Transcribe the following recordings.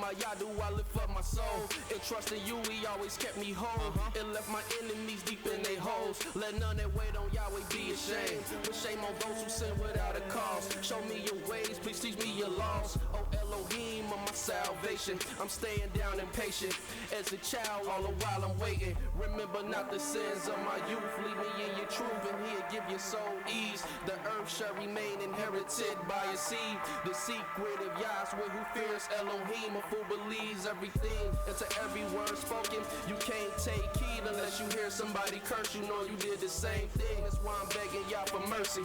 by Yah do I lift up my soul. And trust in you, he always kept me whole. And left my enemies deep in their holes. Let none that wait on Yahweh be ashamed. But shame on those who sin without a cause. Show me your ways, please teach me your laws. Oh Elohim of my salvation, I'm staying down and patient. As a child, all the while I'm waiting. Remember not the sins of my youth. Lead me in your truth, and he'll give your soul ease. The earth shall remain inherited by a seed. The secret of Yah's way who fears Elohim. A fool believes everything, and to every word spoken. You can't take heed unless you hear somebody curse. You know you did the same thing. That's why I'm begging Yah for mercy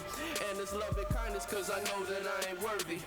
and his love and kindness, cause I know that I ain't worthy.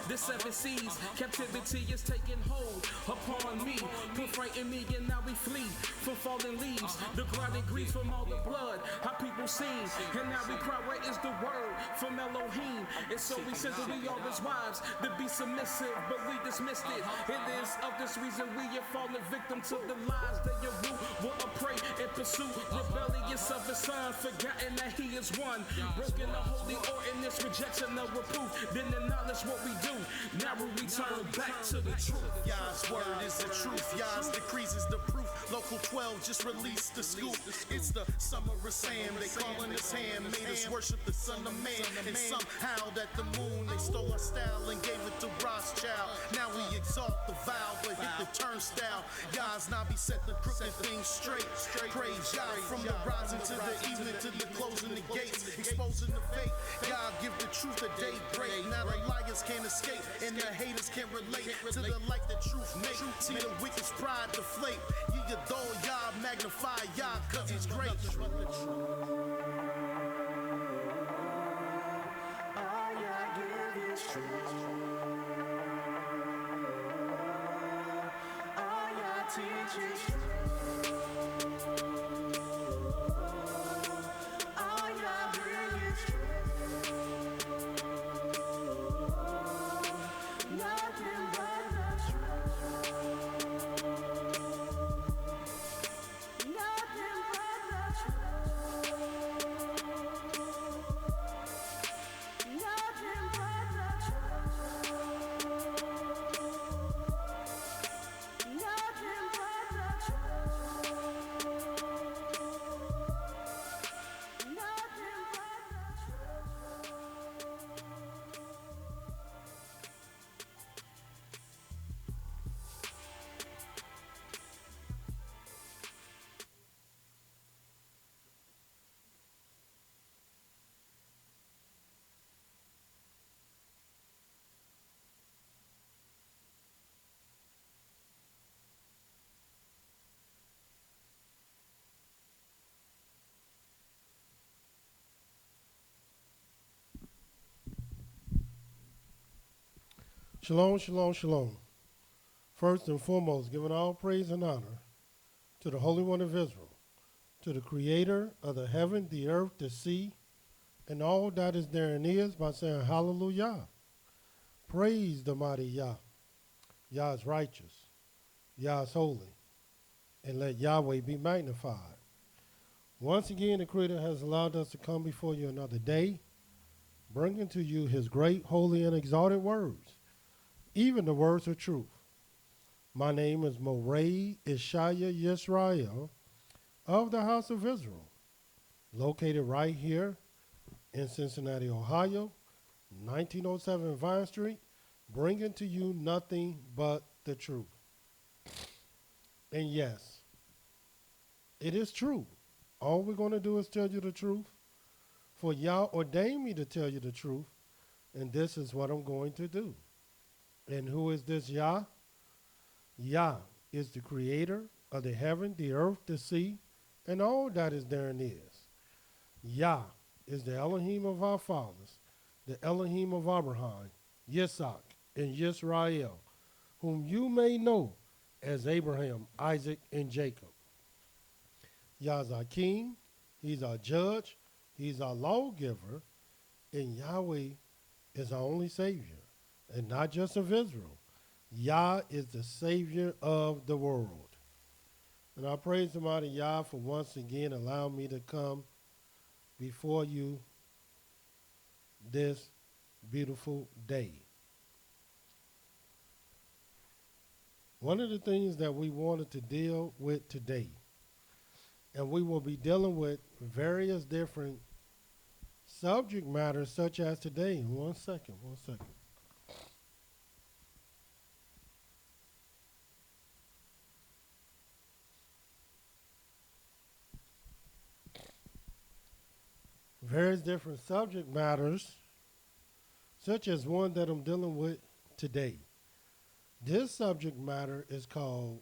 The seven seas, captivity is taking hold upon me. Put fright in me and now we flee from fallen leaves. The grinding grieves from all the blood, how people sing. And now we cry, where is the word from Elohim? And so we said that we are his wives, to be submissive, but we dismissed it. It is of this reason we have fallen victim to the lies that your root will prey and pursue. Rebellious of his son, forgotten that he is one. Broken the holy ordinance, rejection of reproof. Then acknowledge what we do. Now we return back to the truth. Yah's word is the truth. Yah's decrees is the proof. Local 12 just released the scoop. It's the summer of Sam. They calling his hand. Made us worship the Son of Man. And somehow that the moon, they stole our style and gave it to Rothschild. Now we exalt the vow, but hit the turnstile. Yah's Nabi set the crooked things straight. Praise Yah from the rising to the evening to the closing the gates. Exposing the fake. Yah give the truth a daybreak. Now the liars can't escape. And the haters can't relate to the light that truth make. See the wicked's pride deflate. Ye adore Yah, magnify Yah, cause he's great. All Yah give is truth. All Yah teach is truth. All Yah bring is truth. Nothing but the truth. Nothing but the truth. Nothing but the truth. Nothing but the truth. Nothing but the Shalom, shalom, shalom. First and foremost, giving all praise and honor to the Holy One of Israel, to the Creator of the heaven, the earth, the sea, and all that is therein is, by saying hallelujah. Praise the mighty Yah. Yah is righteous. Yah is holy. And let Yahweh be magnified. Once again, the Creator has allowed us to come before you another day, bringing to you his great, holy, and exalted words, even the words of truth. My name is Mowreh IshYAH YIsraEL of the house of Israel, located right here in Cincinnati, Ohio, 1907 Vine Street, bringing to you nothing but the truth. And yes, it is true. All we're going to do is tell you the truth, for Yah ordained me to tell you the truth, and this is what I'm going to do. And who is this Yah? Yah is the creator of the heaven, the earth, the sea, and all that is therein is. Yah is the Elohim of our fathers, the Elohim of Abraham, Yitzhak, and Yisrael, whom you may know as Abraham, Isaac, and Jacob. Yah is our king. He's our judge. He's our lawgiver. And Yahweh is our only Savior. And not just of Israel. Yah is the Savior of the world. And I praise Almighty Yah for once again allowing me to come before you this beautiful day. One of the things that we wanted to deal with today, and we will be dealing with various different subject matters such as today. One second. Various different subject matters, such as one that I'm dealing with today. This subject matter is called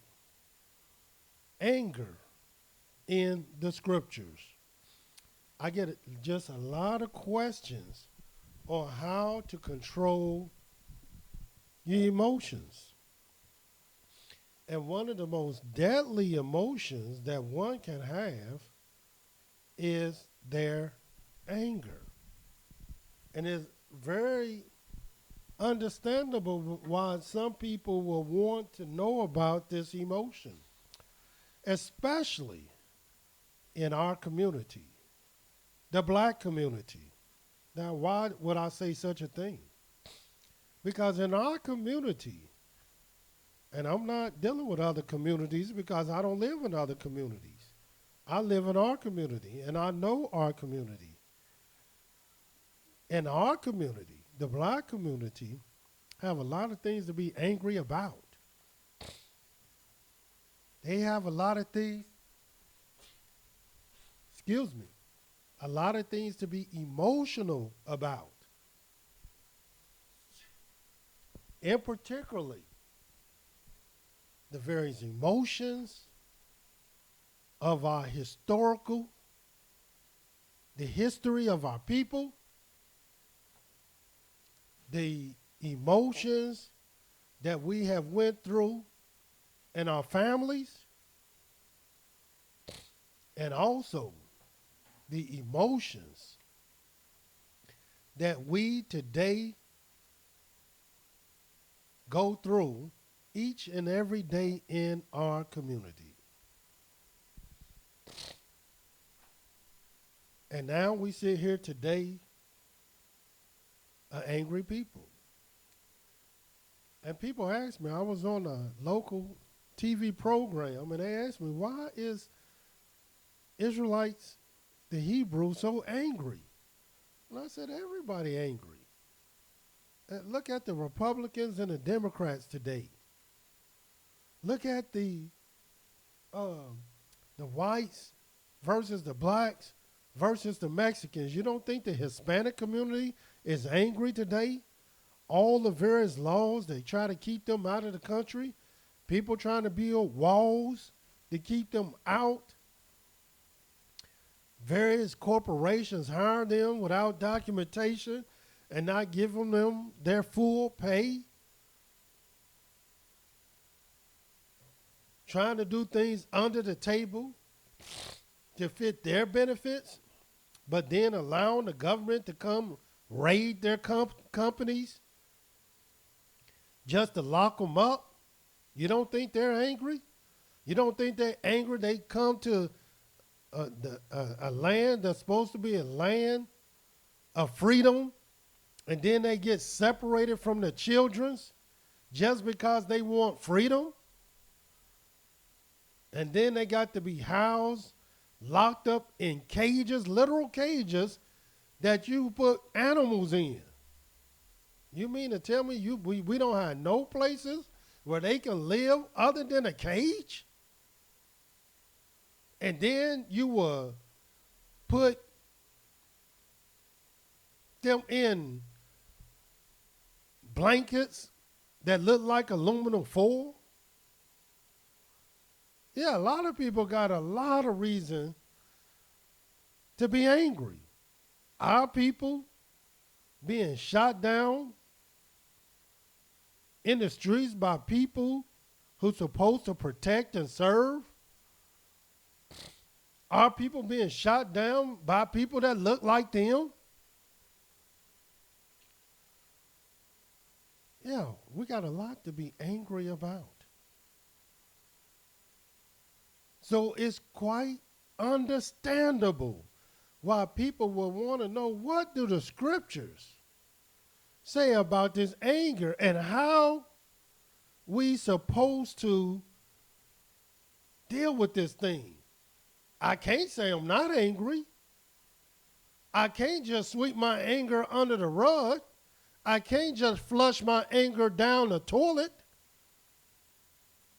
anger in the scriptures. I get just a lot of questions on how to control your emotions. And one of the most deadly emotions that one can have is their anger. And it's very understandable why some people will want to know about this emotion, especially in our community, the black community. Now, why would I say such a thing? Because in our community, and I'm not dealing with other communities because I don't live in other communities. I live in our community, and I know our community. In our community, the black community, have a lot of things to be angry about. They have a lot of things, a lot of things to be emotional about. And particularly, the various emotions of our the history of our people, the emotions that we have went through in our families, and also the emotions that we today go through each and every day in our community. And now we sit here today, angry people. And people ask me, I was on a local TV program, and they asked me, why is Israelites, the Hebrews, so angry? And I said, everybody angry. Look at the Republicans and the Democrats today. Look at the whites versus the blacks versus the Mexicans. You don't think the Hispanic community is angry today? All the various laws, they try to keep them out of the country. People trying to build walls to keep them out. Various corporations hire them without documentation and not giving them their full pay. Trying to do things under the table to fit their benefits, but then allowing the government to come raid their companies just to lock them up. You don't think they're angry? You don't think they're angry they come to a land that's supposed to be a land of freedom, and then they get separated from the children just because they want freedom? And then they got to be housed, locked up in cages, literal cages that you put animals in. You mean to tell me we don't have no places where they can live other than a cage? And then you will put them in blankets that look like aluminum foil? Yeah, a lot of people got a lot of reason to be angry. Our people being shot down in the streets by people who's supposed to protect and serve? Are people being shot down by people that look like them? Yeah, we got a lot to be angry about. So it's quite understandable why people will want to know, what do the scriptures say about this anger and how we supposed to deal with this thing. I can't say I'm not angry. I can't just sweep my anger under the rug. I can't just flush my anger down the toilet.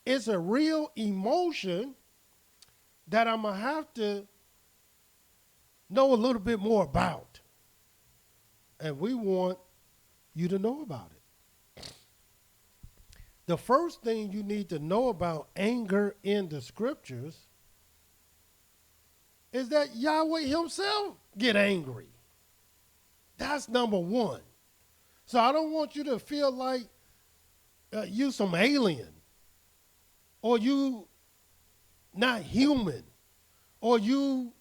It's a real emotion that I'm going to have to know a little bit more about. And we want you to know about it. The first thing you need to know about anger in the scriptures is that Yahweh himself get angry. That's number one. So I don't want you to feel like you some alien, or you not human, or you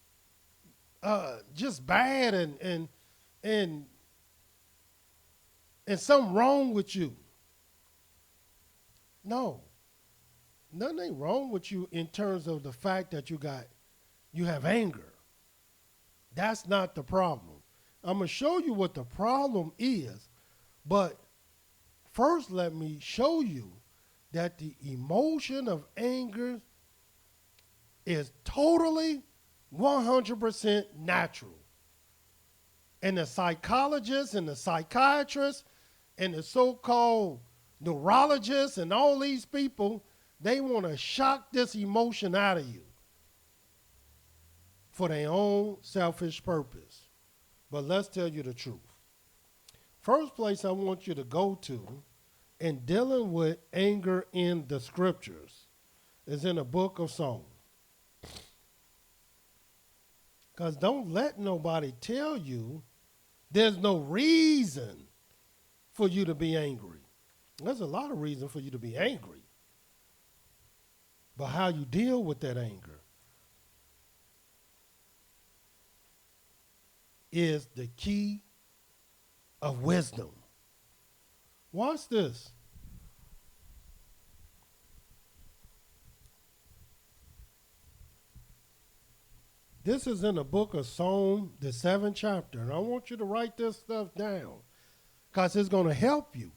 just bad and something wrong with you. No, nothing ain't wrong with you in terms of the fact that you have anger. That's not the problem. I'm going to show you what the problem is, but first let me show you that the emotion of anger is totally 100% natural. And the psychologists and the psychiatrists and the so-called neurologists and all these people, they want to shock this emotion out of you for their own selfish purpose. But let's tell you the truth. First place I want you to go to in dealing with anger in the scriptures is in the book of Psalms. Because don't let nobody tell you there's no reason for you to be angry. There's a lot of reason for you to be angry. But how you deal with that anger is the key of wisdom. Watch this. This is in the book of Psalms, the 7th chapter. And I want you to write this stuff down because it's going to help you.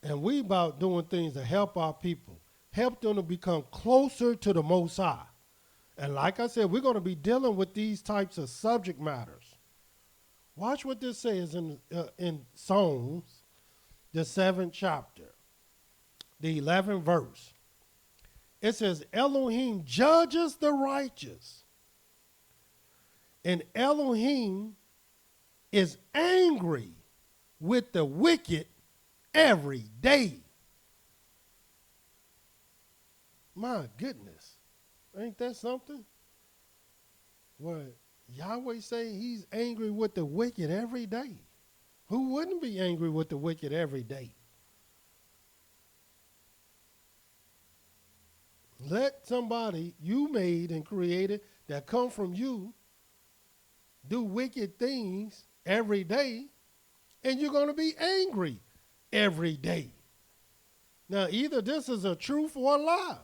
And we about doing things to help our people, help them to become closer to the Most High. And like I said, we're going to be dealing with these types of subject matters. Watch what this says in Psalms, the 7th chapter, the 11th verse. It says, Elohim judges the righteous, and Elohim is angry with the wicked every day. My goodness. Ain't that something? What Yahweh say he's angry with the wicked every day. Who wouldn't be angry with the wicked every day? Let somebody you made and created that come from you do wicked things every day, and you're going to be angry every day. Now, either this is a truth or a lie,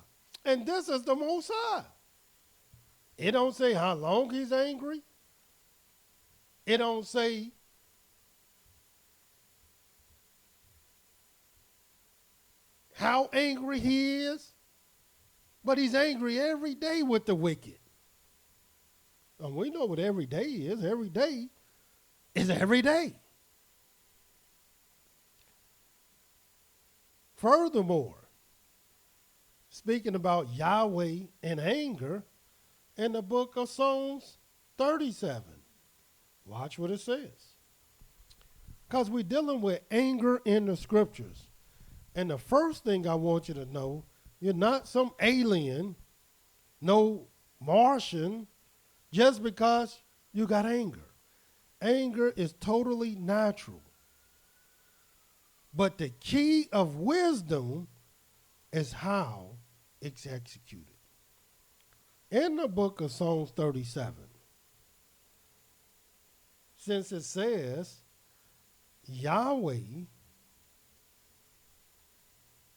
and this is the Most High. It don't say how long he's angry. It don't say how angry he is, but he's angry every day with the wicked. And we know what every day is. Every day is every day. Furthermore, speaking about Yahweh and anger, in the book of Psalms 37, watch what it says. Because we're dealing with anger in the scriptures. And the first thing I want you to know, you're not some alien, no Martian, just because you got anger. Anger is totally natural. But the key of wisdom is how it's executed. In the book of Psalms 37, since it says Yahweh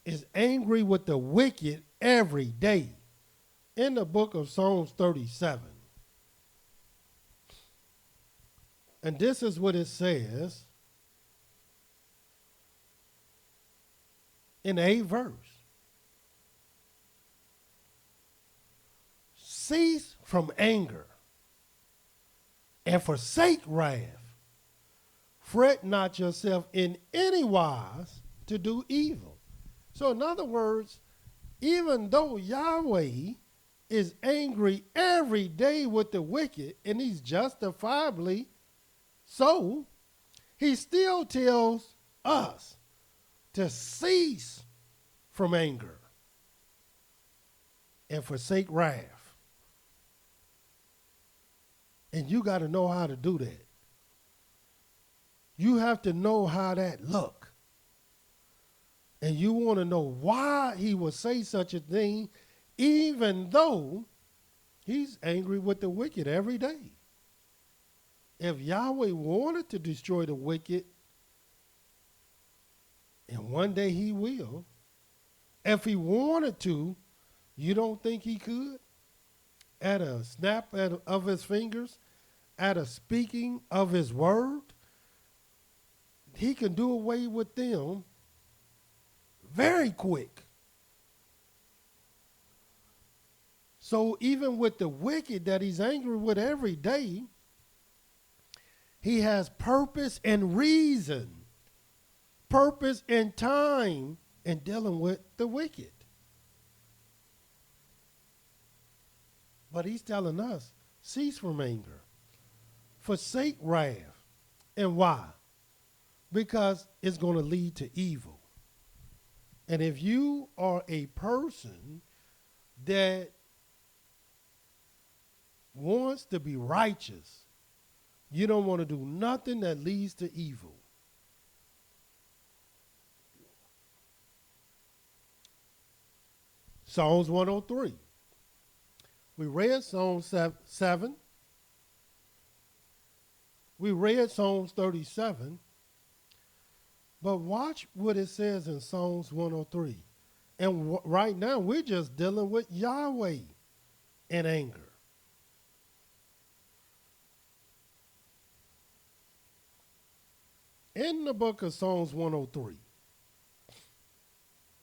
is angry with the wicked every day, in the book of Psalms 37, and this is what it says in the 8th verse. Cease from anger and forsake wrath. Fret not yourself in any wise to do evil. So in other words, even though Yahweh is angry every day with the wicked, and he's justifiably so, he still tells us to cease from anger and forsake wrath. And you got to know how to do that. You have to know how that look. And you want to know why he would say such a thing, even though he's angry with the wicked every day. If Yahweh wanted to destroy the wicked, and one day he will, if he wanted to, you don't think he could? At a snap of his fingers, at a speaking of his word, he can do away with them very quick. So even with the wicked that he's angry with every day, he has purpose and reason, purpose and time in dealing with the wicked. But he's telling us, cease from anger, forsake wrath. And why? Because it's going to lead to evil. And if you are a person that wants to be righteous, you don't want to do nothing that leads to evil. Psalms 103. We read Psalms 7. We read Psalms 37. But watch what it says in Psalms 103. And right now, we're just dealing with Yahweh in anger. In the book of Psalms 103,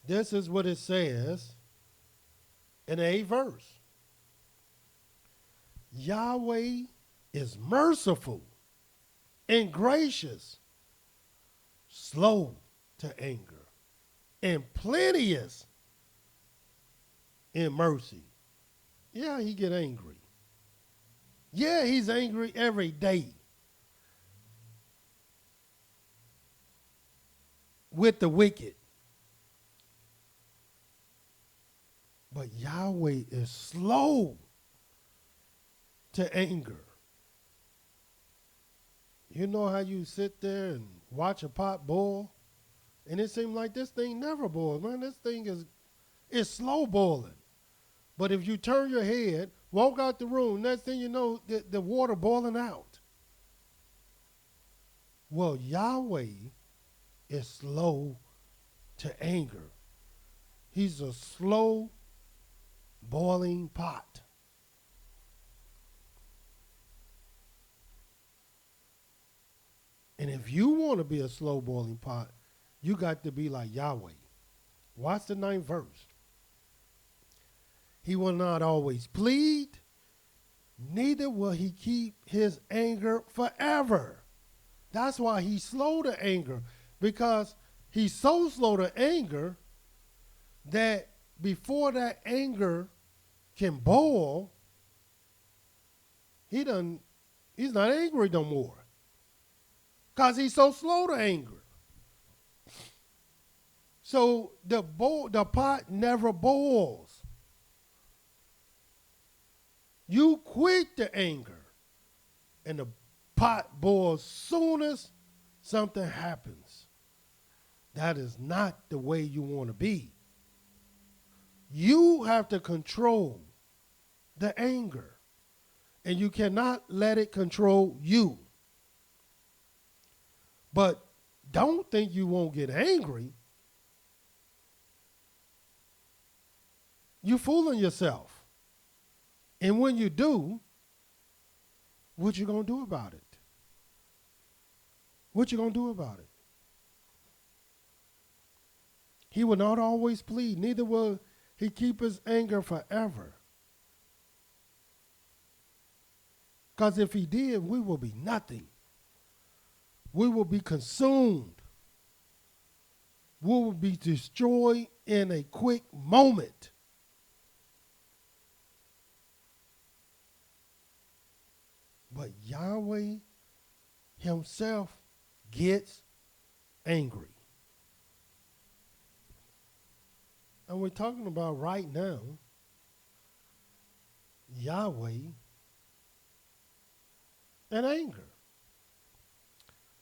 this is what it says in the 8th verse. Yahweh is merciful and gracious, slow to anger, and plenteous in mercy. Yeah, he get angry. Yeah, he's angry every day with the wicked. But Yahweh is slow to anger. You know how you sit there and watch a pot boil, and it seems like this thing never boils, man. This thing is slow boiling. But if you turn your head, walk out the room, next thing you know, the water boiling out. Well, Yahweh is slow to anger. He's a slow boiling pot. And if you want to be a slow boiling pot, you got to be like Yahweh. Watch the 9th verse. He will not always plead, neither will he keep his anger forever. That's why he's slow to anger, because he's so slow to anger that before that anger can boil, he's not angry no more, because he's so slow to anger. So the pot never boils. You quit the anger, and the pot boils soon as something happens. That is not the way you want to be. You have to control the anger, and you cannot let it control you. But don't think you won't get angry. You're fooling yourself. And when you do, what you going to do about it? What you going to do about it? He will not always plead, neither will he keep his anger forever. Because if he did, we will be nothing. We will be consumed. We will be destroyed in a quick moment. But Yahweh himself gets angry. And we're talking about right now, Yahweh and anger.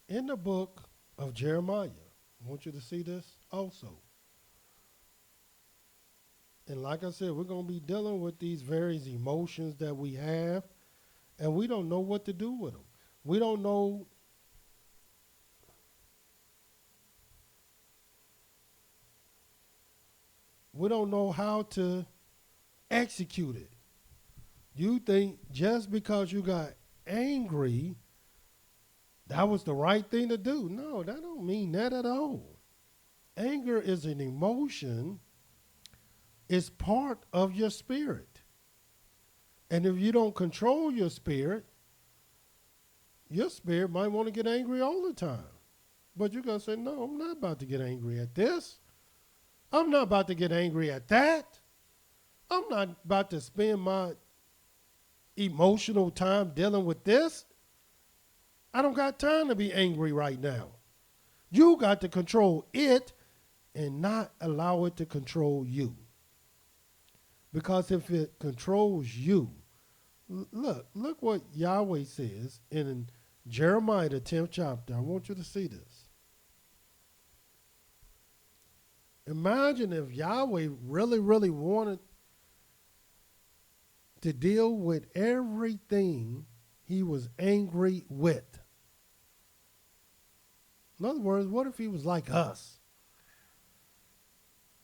In the book of Jeremiah, I want you to see this also. And like I said, we're going to be dealing with these various emotions that we have, and we don't know what to do with them. We don't know how to execute it. You think just because you got angry, that was the right thing to do. No, that don't mean that at all. Anger is an emotion. It's part of your spirit. And if you don't control your spirit might want to get angry all the time. But you're going to say, no, I'm not about to get angry at this. I'm not about to get angry at that. I'm not about to spend my emotional time dealing with this. I don't got time to be angry right now. You got to control it and not allow it to control you. Because if it controls you, look what Yahweh says in Jeremiah, the 10th chapter. I want you to see this. Imagine if Yahweh really, really wanted to deal with everything he was angry with. In other words, what if he was like us?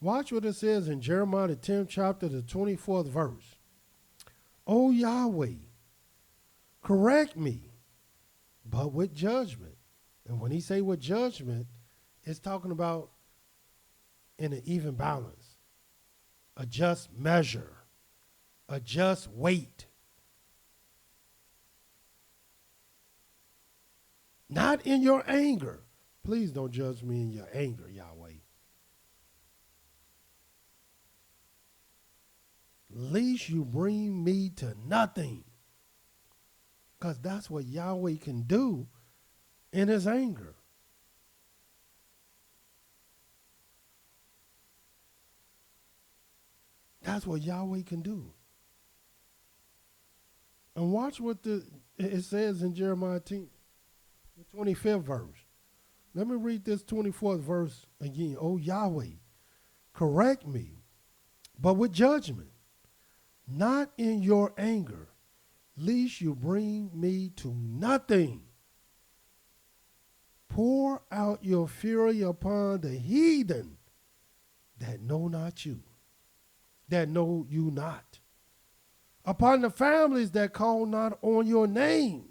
Watch what it says in Jeremiah, the 10th chapter, the 24th verse. O Yahweh, correct me, but with judgment. And when he say with judgment, it's talking about in an even balance, a just measure, a just weight. Not in your anger. Please don't judge me in your anger, Yahweh. Least you bring me to nothing. Because that's what Yahweh can do in his anger. That's what Yahweh can do. And watch what it says in Jeremiah 10, the 25th verse. Let me read this 24th verse again. O Yahweh, correct me, but with judgment, not in your anger, lest you bring me to nothing. Pour out your fury upon the heathen that know not you, that know you not, upon the families that call not on your name.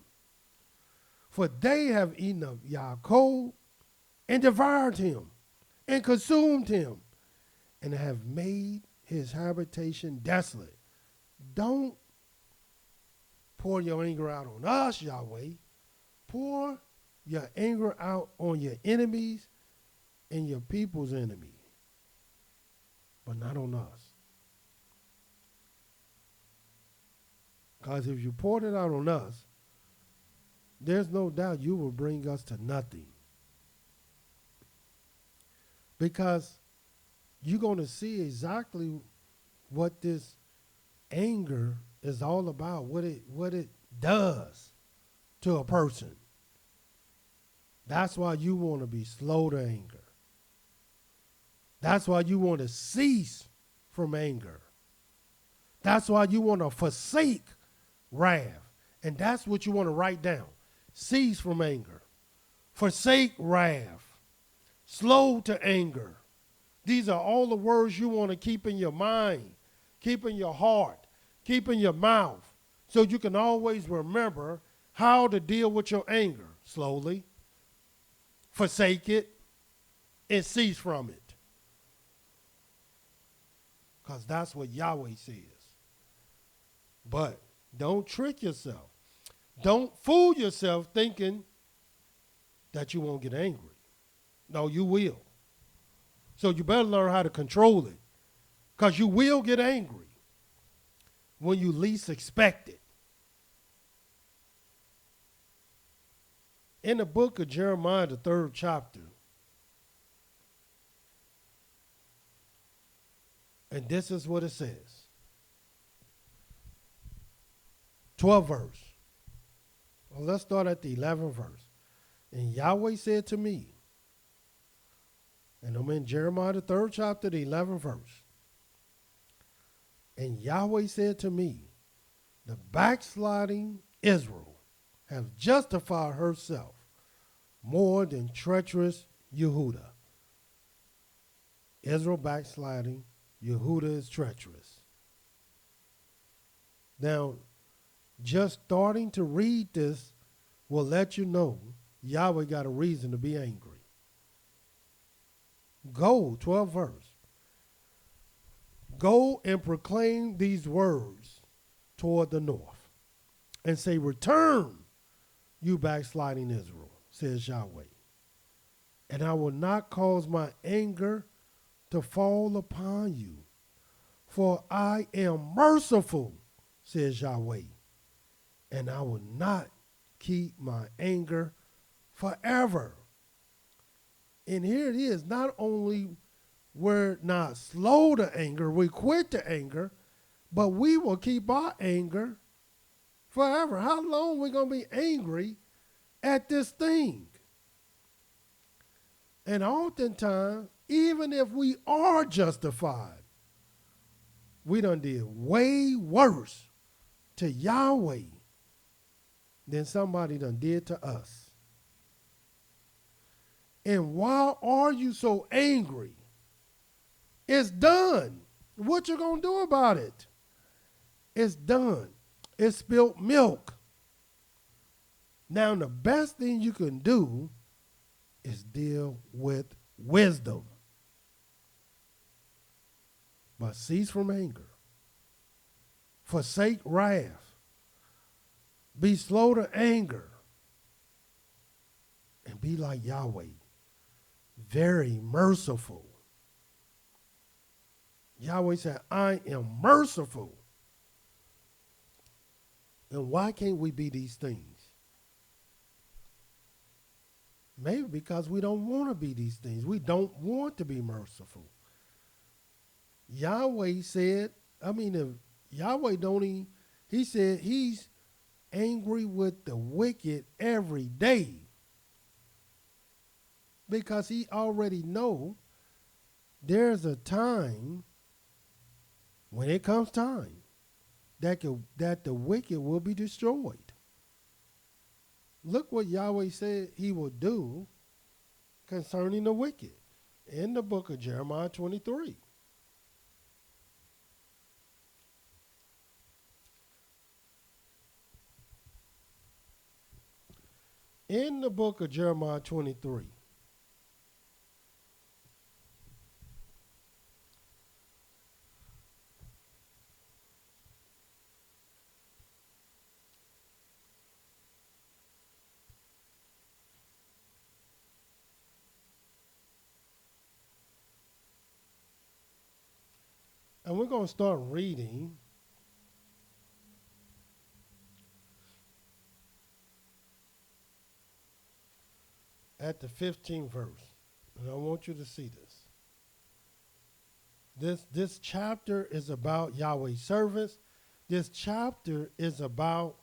For they have eaten of Yaakov and devoured him and consumed him and have made his habitation desolate. Don't pour your anger out on us, Yahweh. Pour your anger out on your enemies and your people's enemy, but not on us. Because if you poured it out on us, there's no doubt you will bring us to nothing. Because you're going to see exactly what this anger is all about, what it does to a person. That's why you want to be slow to anger. That's why you want to cease from anger. That's why you want to forsake wrath. And that's what you want to write down. Cease from anger. Forsake wrath. Slow to anger. These are all the words you want to keep in your mind, keep in your heart, keep in your mouth, so you can always remember how to deal with your anger. Slowly. Forsake it and cease from it. Because that's what Yahweh says. But don't trick yourself. Don't fool yourself thinking that you won't get angry. No, you will. So you better learn how to control it, because you will get angry when you least expect it. In the book of Jeremiah, the 3rd chapter, and this is what it says. 12th verse. Well, let's start at the 11th verse. And Yahweh said to me, and I'm in Jeremiah, the 3rd chapter, the 11th verse. And Yahweh said to me, the backsliding Israel have justified herself more than treacherous Yehuda. Israel backsliding, Yehuda is treacherous. Now, just starting to read this will let you know Yahweh got a reason to be angry. Go, 12th verse. Go and proclaim these words toward the north and say, return, you backsliding Israel, says Yahweh. And I will not cause my anger to fall upon you, for I am merciful, says Yahweh, and I will not keep my anger forever. And here it is, not only we're not slow to anger, we quit to anger, but we will keep our anger forever. How long are we going to be angry at this thing? And oftentimes, even if we are justified, we done did way worse to Yahweh than somebody done did to us. And why are you so angry? It's done. What you gonna do about it? It's done. It's spilt milk. Now the best thing you can do is deal with wisdom. But cease from anger. Forsake wrath. Be slow to anger. And be like Yahweh. Very merciful. Yahweh said, I am merciful. And why can't we be these things? Maybe because we don't want to be these things. We don't want to be merciful. Yahweh said, if Yahweh he said he's angry with the wicked every day. Because he already know there's a time, when it comes time, that the wicked will be destroyed. Look what Yahweh said he will do concerning the wicked in the book of Jeremiah 23. In the book of Jeremiah 23. And we're going to start reading at the 15th verse. And I want you to see this. This chapter is about Yahweh's service. This chapter is about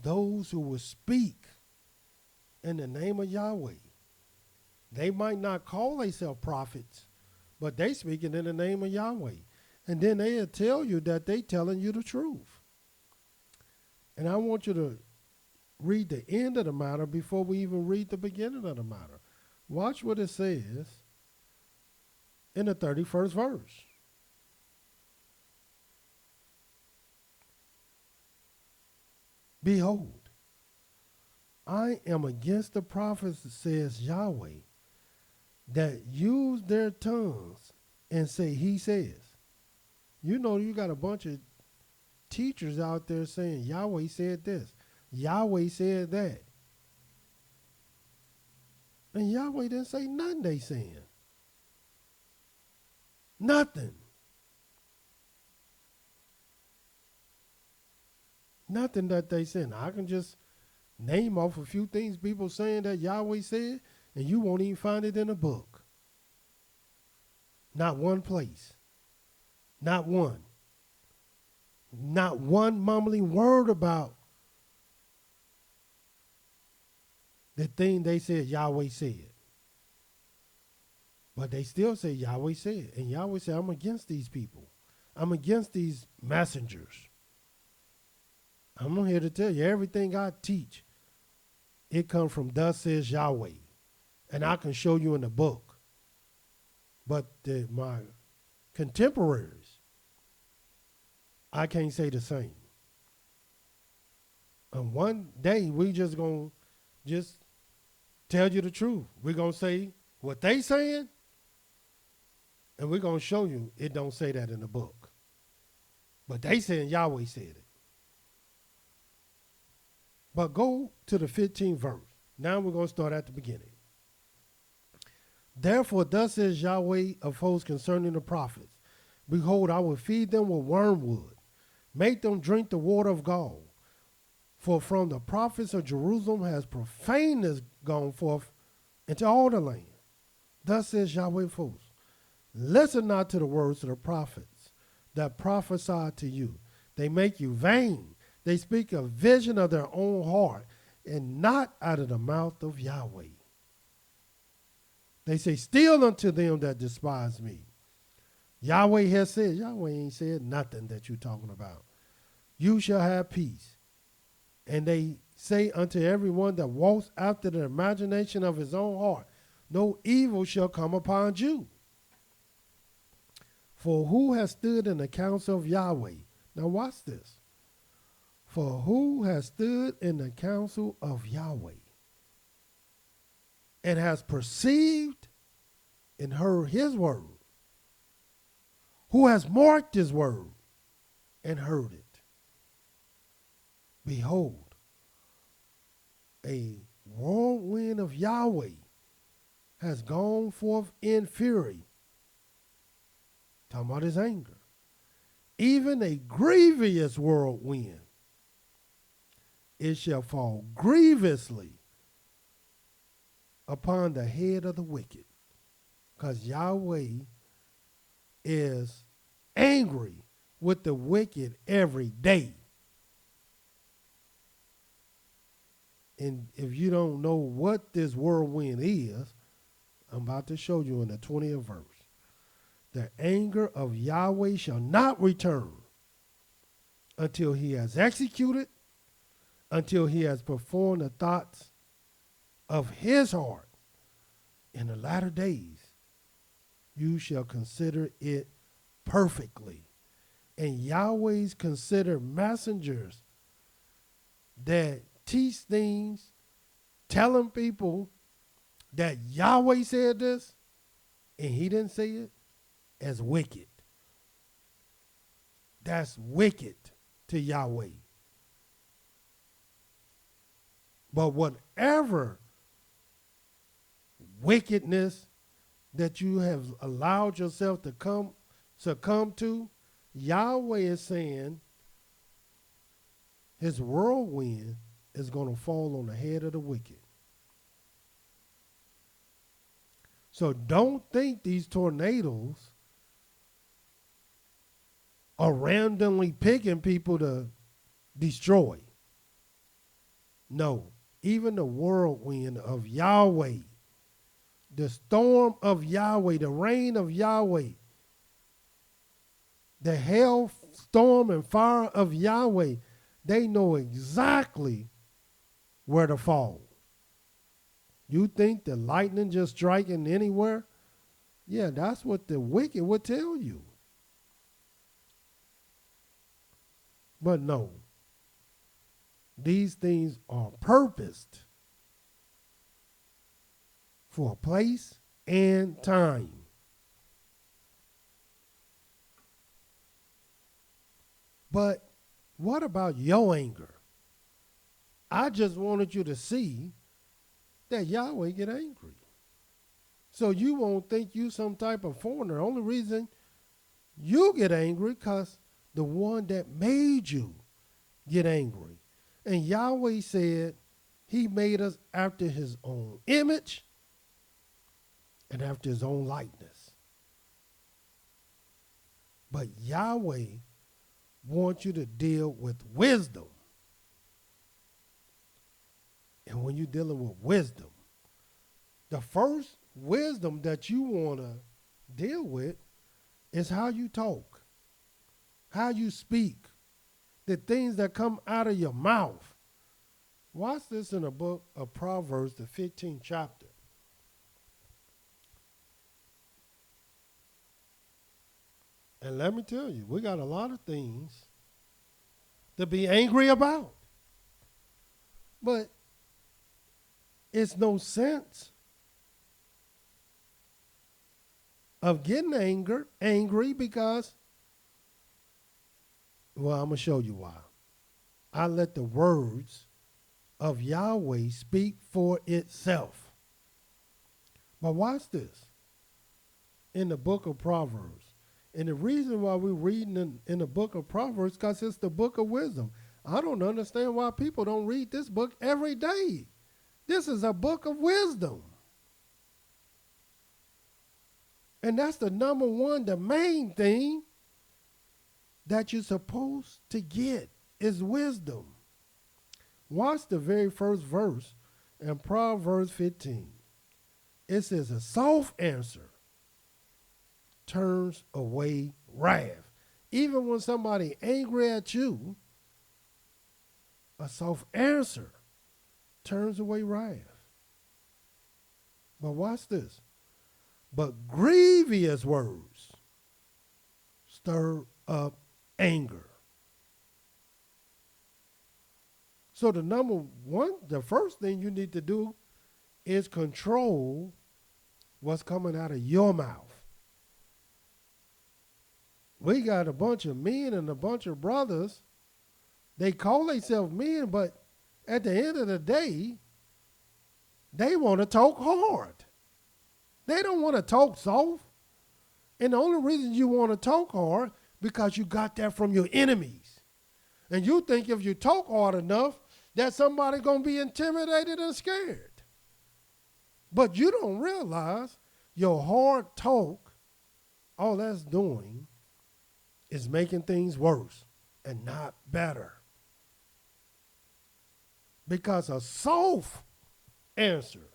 those who will speak in the name of Yahweh. They might not call themselves prophets, but they speaking in the name of Yahweh. And then they'll tell you that they telling you the truth. And I want you to read the end of the matter before we even read the beginning of the matter. Watch what it says in the 31st verse. Behold, I am against the prophets, says Yahweh, that use their tongues and say, he says. You know, you got a bunch of teachers out there saying, Yahweh said this, Yahweh said that. And Yahweh didn't say nothing they saying. Nothing. Nothing that they saying. I can just name off a few things people saying that Yahweh said, and you won't even find it in a book. Not one place. Not one. Not one mumbling word about the thing they said Yahweh said. But they still say Yahweh said. And Yahweh said, I'm against these people. I'm against these messengers. I'm here to tell you, everything I teach, it comes from thus says Yahweh. And I can show you in the book. But my contemporaries, I can't say the same. And one day, we just going to just tell you the truth. We're going to say what they saying, and we're going to show you it don't say that in the book. But they saying Yahweh said it. But go to the 15th verse. Now we're going to start at the beginning. Therefore, thus says Yahweh of hosts concerning the prophets. Behold, I will feed them with wormwood, make them drink the water of gall. For from the prophets of Jerusalem has profaneness gone forth into all the land. Thus says Yahweh of hosts. Listen not to the words of the prophets that prophesy to you. They make you vain. They speak a vision of their own heart and not out of the mouth of Yahweh. They say, steal unto them that despise me. Yahweh has said, Yahweh ain't said nothing that you're talking about. You shall have peace. And they say unto everyone that walks after the imagination of his own heart, no evil shall come upon you. For who has stood in the counsel of Yahweh? Now watch this. For who has stood in the counsel of Yahweh and has perceived and heard his word? Who has marked his word and heard it? Behold, a whirlwind of Yahweh has gone forth in fury. Talking about his anger. Even a grievous whirlwind. It shall fall grievously upon the head of the wicked. Because Yahweh is angry with the wicked every day. And if you don't know what this whirlwind is, I'm about to show you in the 20th verse. The anger of Yahweh shall not return until he has executed, until he has performed the thoughts of his heart. In the latter days, you shall consider it perfectly. And Yahweh's consider messengers that teach things, telling people that Yahweh said this, and he didn't say it, as wicked. That's wicked to Yahweh. But whatever wickedness that you have allowed yourself to succumb to, Yahweh is saying his whirlwind is going to fall on the head of the wicked. So don't think these tornadoes are randomly picking people to destroy. No, even the whirlwind of Yahweh the storm of Yahweh, the rain of Yahweh, the hail, storm, and fire of Yahweh, they know exactly where to fall. You think the lightning just striking anywhere? Yeah, that's what the wicked would tell you. But no, these things are purposed for a place and time. But what about your anger? I just wanted you to see that Yahweh get angry. So you won't think you some type of foreigner. The only reason you get angry because the one that made you get angry. And Yahweh said he made us after his own image and after his own likeness. But Yahweh wants you to deal with wisdom. And when you're dealing with wisdom, the first wisdom that you want to deal with is how you talk, how you speak, the things that come out of your mouth. Watch this in the book of Proverbs, the 15th chapter. And let me tell you, we got a lot of things to be angry about. But it's no sense of getting angry because, well, I'm going to show you why. I let the words of Yahweh speak for itself. But watch this in the book of Proverbs. And the reason why we're reading in the book of Proverbs is because it's the book of wisdom. I don't understand why people don't read this book every day. This is a book of wisdom. And that's the number one, the main thing that you're supposed to get is wisdom. Watch the very first verse in Proverbs 15. It says, a soft answer turns away wrath. Even when somebody angry at you, a soft answer turns away wrath. But watch this. But grievous words stir up anger. So the number one, the first thing you need to do is control what's coming out of your mouth. We got a bunch of men and a bunch of brothers. They call themselves men, but at the end of the day, they want to talk hard. They don't want to talk soft. And the only reason you want to talk hard because you got that from your enemies. And you think if you talk hard enough, that somebody's going to be intimidated and scared. But you don't realize your hard talk, all that's doing is making things worse and not better. Because a soft answer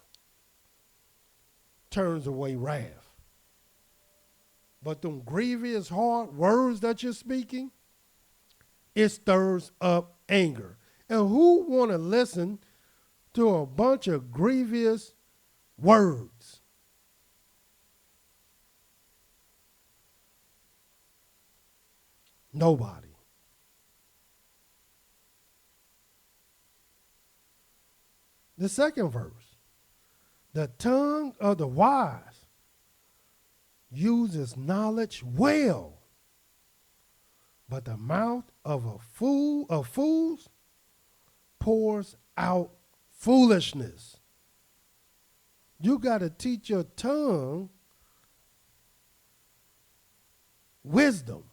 turns away wrath. But them grievous, hard words that you're speaking, it stirs up anger. And who want to listen to a bunch of grievous words? Nobody. The second verse. The tongue of the wise uses knowledge well, but the mouth of fools pours out foolishness. You got to teach your tongue wisdom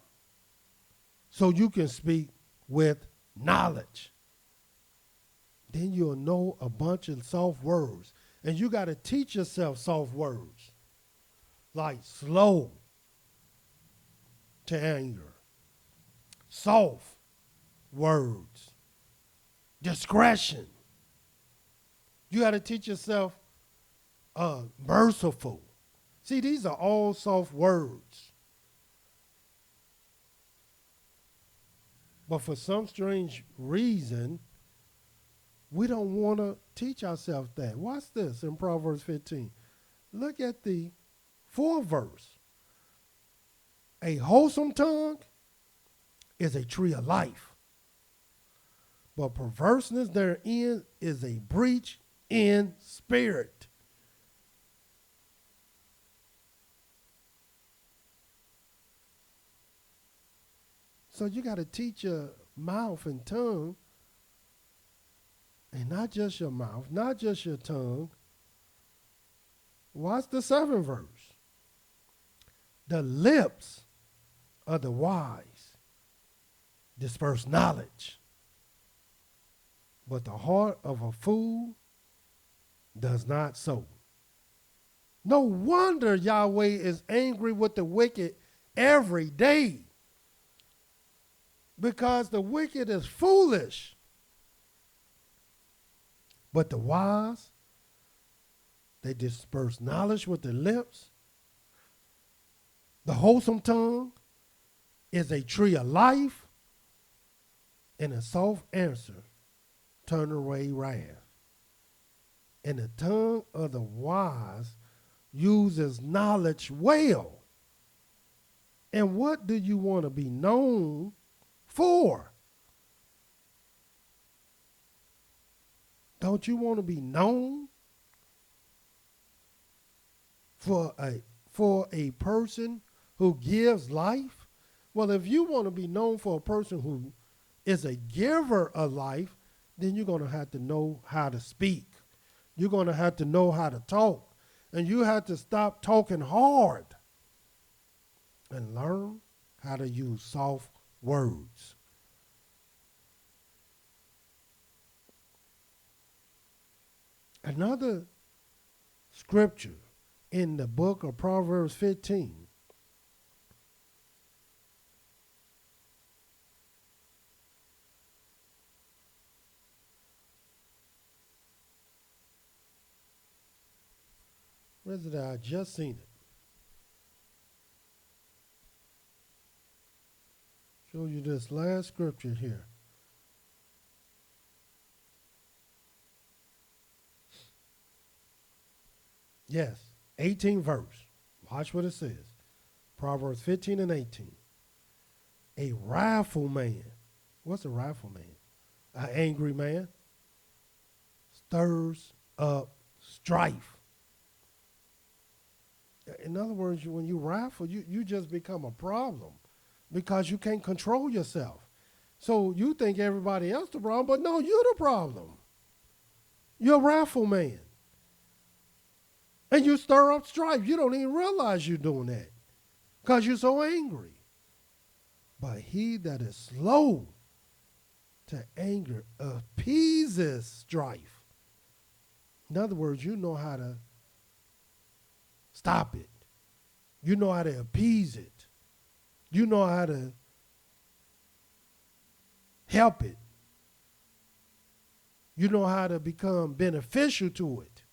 so you can speak with knowledge. Then you'll know a bunch of soft words. And you got to teach yourself soft words like slow to anger, soft words, discretion. You got to teach yourself merciful. See, these are all soft words. But for some strange reason, we don't want to teach ourselves that. Watch this in Proverbs 15. Look at the 4th verse. A wholesome tongue is a tree of life, but perverseness therein is a breach in spirit. So you got to teach your mouth and tongue, and not just your mouth, not just your tongue. Watch the 7th verse. The lips of the wise disperse knowledge, but the heart of a fool does not so. No wonder Yahweh is angry with the wicked every day, because the wicked is foolish. But the wise, they disperse knowledge with their lips. The wholesome tongue is a tree of life, and a soft answer turn away wrath. And the tongue of the wise uses knowledge well. And what do you want to be known for? Don't you want to be known for a person who gives life? Well, if you want to be known for a person who is a giver of life, then you're going to have to know how to speak. You're going to have to know how to talk. And you have to stop talking hard and learn how to use soft words. Another scripture in the book of Proverbs 15 where is it? I just seen it. Show you this last scripture here. Yes, 18th verse. Watch what it says. Proverbs 15 and 18. A wrathful man. What's a wrathful man? An angry man stirs up strife. In other words, when you wrathful, you just become a problem because you can't control yourself. So you think everybody else the problem, but no, you're the problem. You're a wrathful man. And you stir up strife. You don't even realize you're doing that because you're so angry. But he that is slow to anger appeases strife. In other words, you know how to stop it. You know how to appease it. You know how to help it. You know how to become beneficial to it.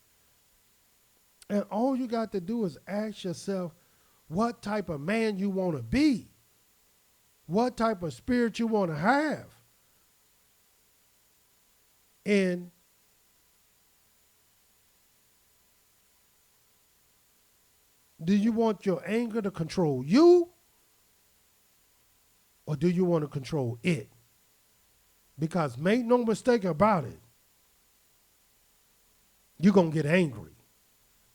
And all you got to do is ask yourself what type of man you want to be, what type of spirit you want to have. And do you want your anger to control you, or do you want to control it? Because make no mistake about it, you're going to get angry.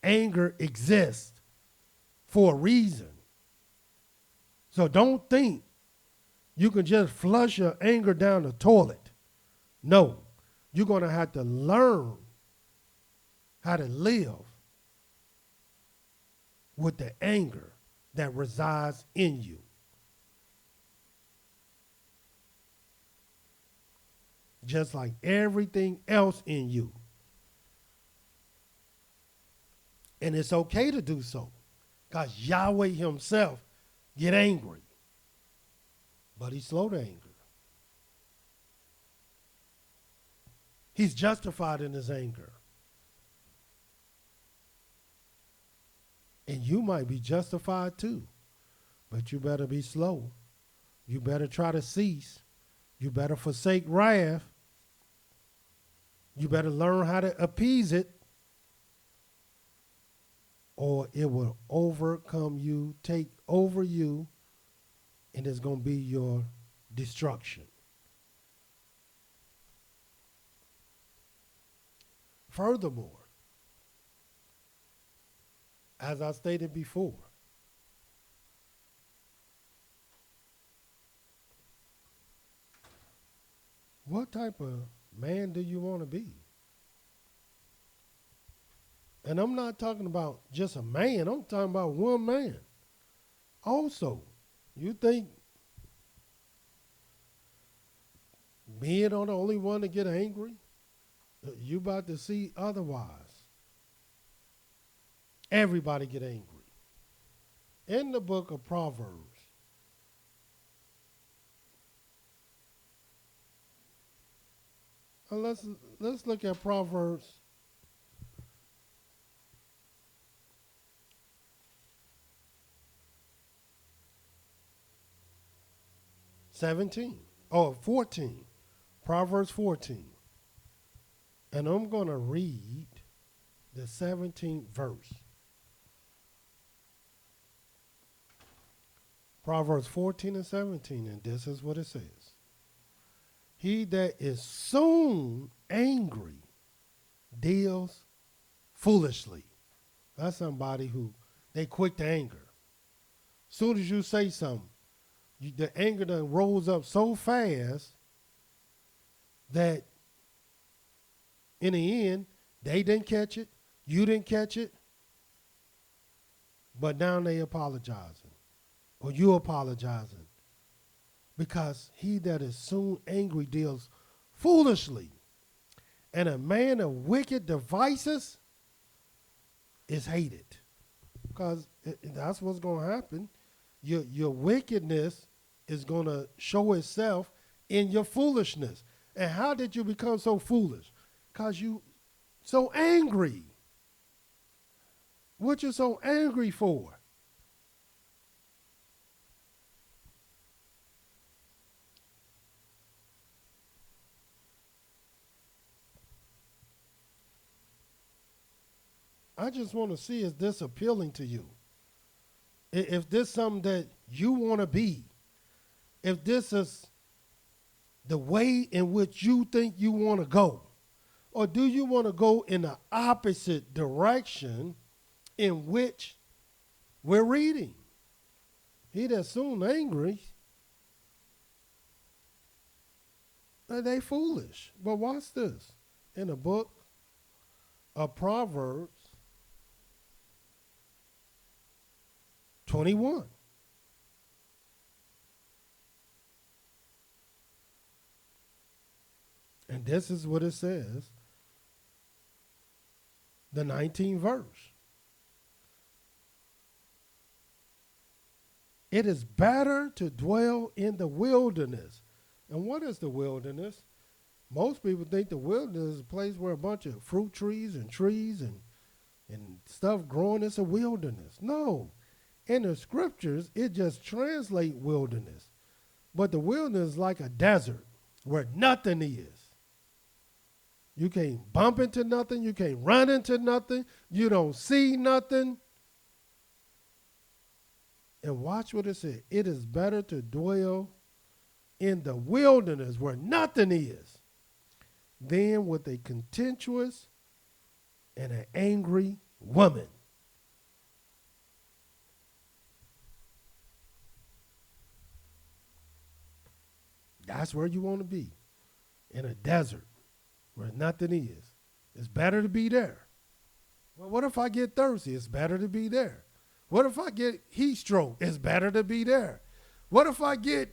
Anger exists for a reason. So don't think you can just flush your anger down the toilet. No, you're going to have to learn how to live with the anger that resides in you. Just like everything else in you. And it's okay to do so, because Yahweh himself get angry, but he's slow to anger. He's justified in his anger. And you might be justified too. But you better be slow. You better try to cease. You better forsake wrath. You better learn how to appease it, or it will overcome you, take over you, and it's going to be your destruction. Furthermore, as I stated before, what type of man do you want to be? And I'm not talking about just a man. I'm talking about one man. Also, you think men are the only one to get angry? You about to see otherwise. Everybody get angry. In the book of Proverbs, let's look at Proverbs 14. Proverbs 14. And I'm going to read the 17th verse. Proverbs 14 and 17, and this is what it says. He that is soon angry deals foolishly. That's somebody who, they quick to anger. Soon as you say something, the anger done rolls up so fast that in the end, they didn't catch it, you didn't catch it, but now they apologizing, or you apologizing, because he that is soon angry deals foolishly, and a man of wicked devices is hated, because that's what's going to happen. Your wickedness is going to show itself in your foolishness. And how did you become so foolish? Because you so angry. What you so angry for? I just want to see, is this appealing to you? If this is something that you want to be, if this is the way in which you think you want to go, or do you want to go in the opposite direction in which we're reading? He that's soon angry, they foolish. But watch this. In the book of Proverbs 21. And this is what it says, the 19th verse. It is better to dwell in the wilderness. And what is the wilderness? Most people think the wilderness is a place where a bunch of fruit trees and stuff growing. It's a wilderness. No. In the scriptures, it just translates wilderness. But the wilderness is like a desert where nothing is. You can't bump into nothing. You can't run into nothing. You don't see nothing. And watch what it says. It is better to dwell in the wilderness where nothing is than with a contentious and an angry woman. That's where you want to be, in a desert where nothing is. It's better to be there. Well, what if I get thirsty? It's better to be there. What if I get heat stroke? It's better to be there. What if I get,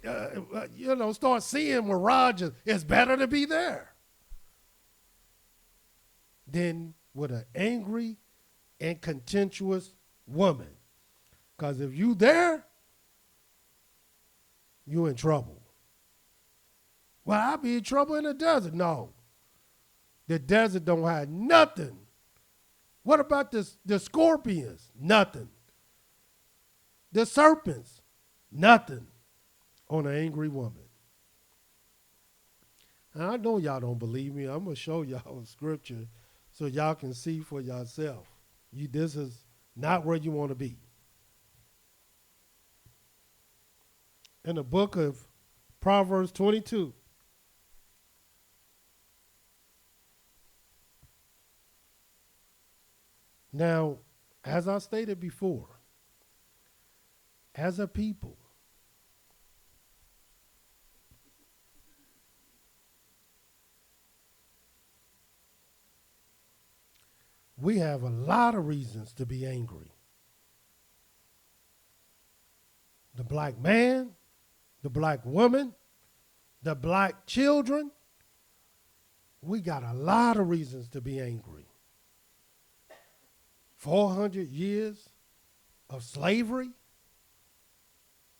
start seeing mirages? It's better to be there than with an angry and contentious woman. Because if you there, you in trouble. Well, I'll be in trouble in the desert. No. The desert don't have nothing. What about the scorpions? Nothing. The serpents, nothing on an angry woman. And I know y'all don't believe me. I'm going to show y'all a scripture so y'all can see for yourself. This is not where you want to be. In the book of Proverbs 22. Now, as I stated before, as a people, we have a lot of reasons to be angry. The black man, the black woman, the black children, we got a lot of reasons to be angry. 400 years of slavery.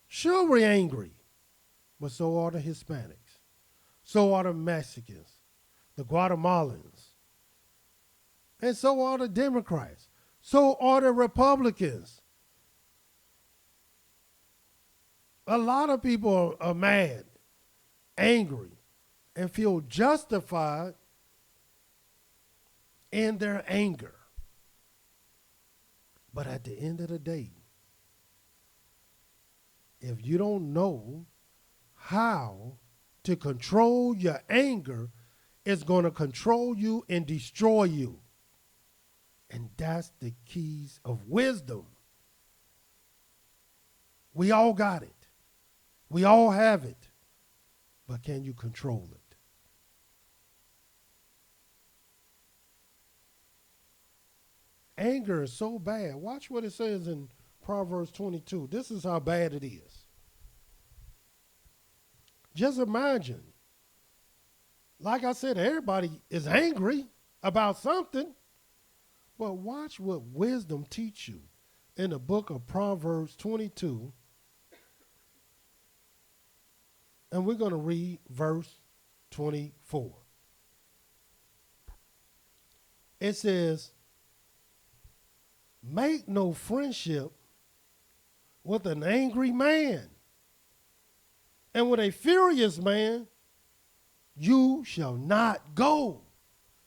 Sure, we're angry, but so are the Hispanics. So are the Mexicans, the Guatemalans, and so are the Democrats. So are the Republicans. A lot of people are mad, angry, and feel justified in their anger. But at the end of the day, if you don't know how to control your anger, it's going to control you and destroy you. And that's the keys of wisdom. We all got it. We all have it. But can you control it? Anger is so bad. Watch what it says in Proverbs 22. This is how bad it is. Just imagine, like I said, everybody is angry about something, but watch what wisdom teach you in the book of Proverbs 22. And we're going to read verse 24. It says, make no friendship with an angry man, and with a furious man you shall not go.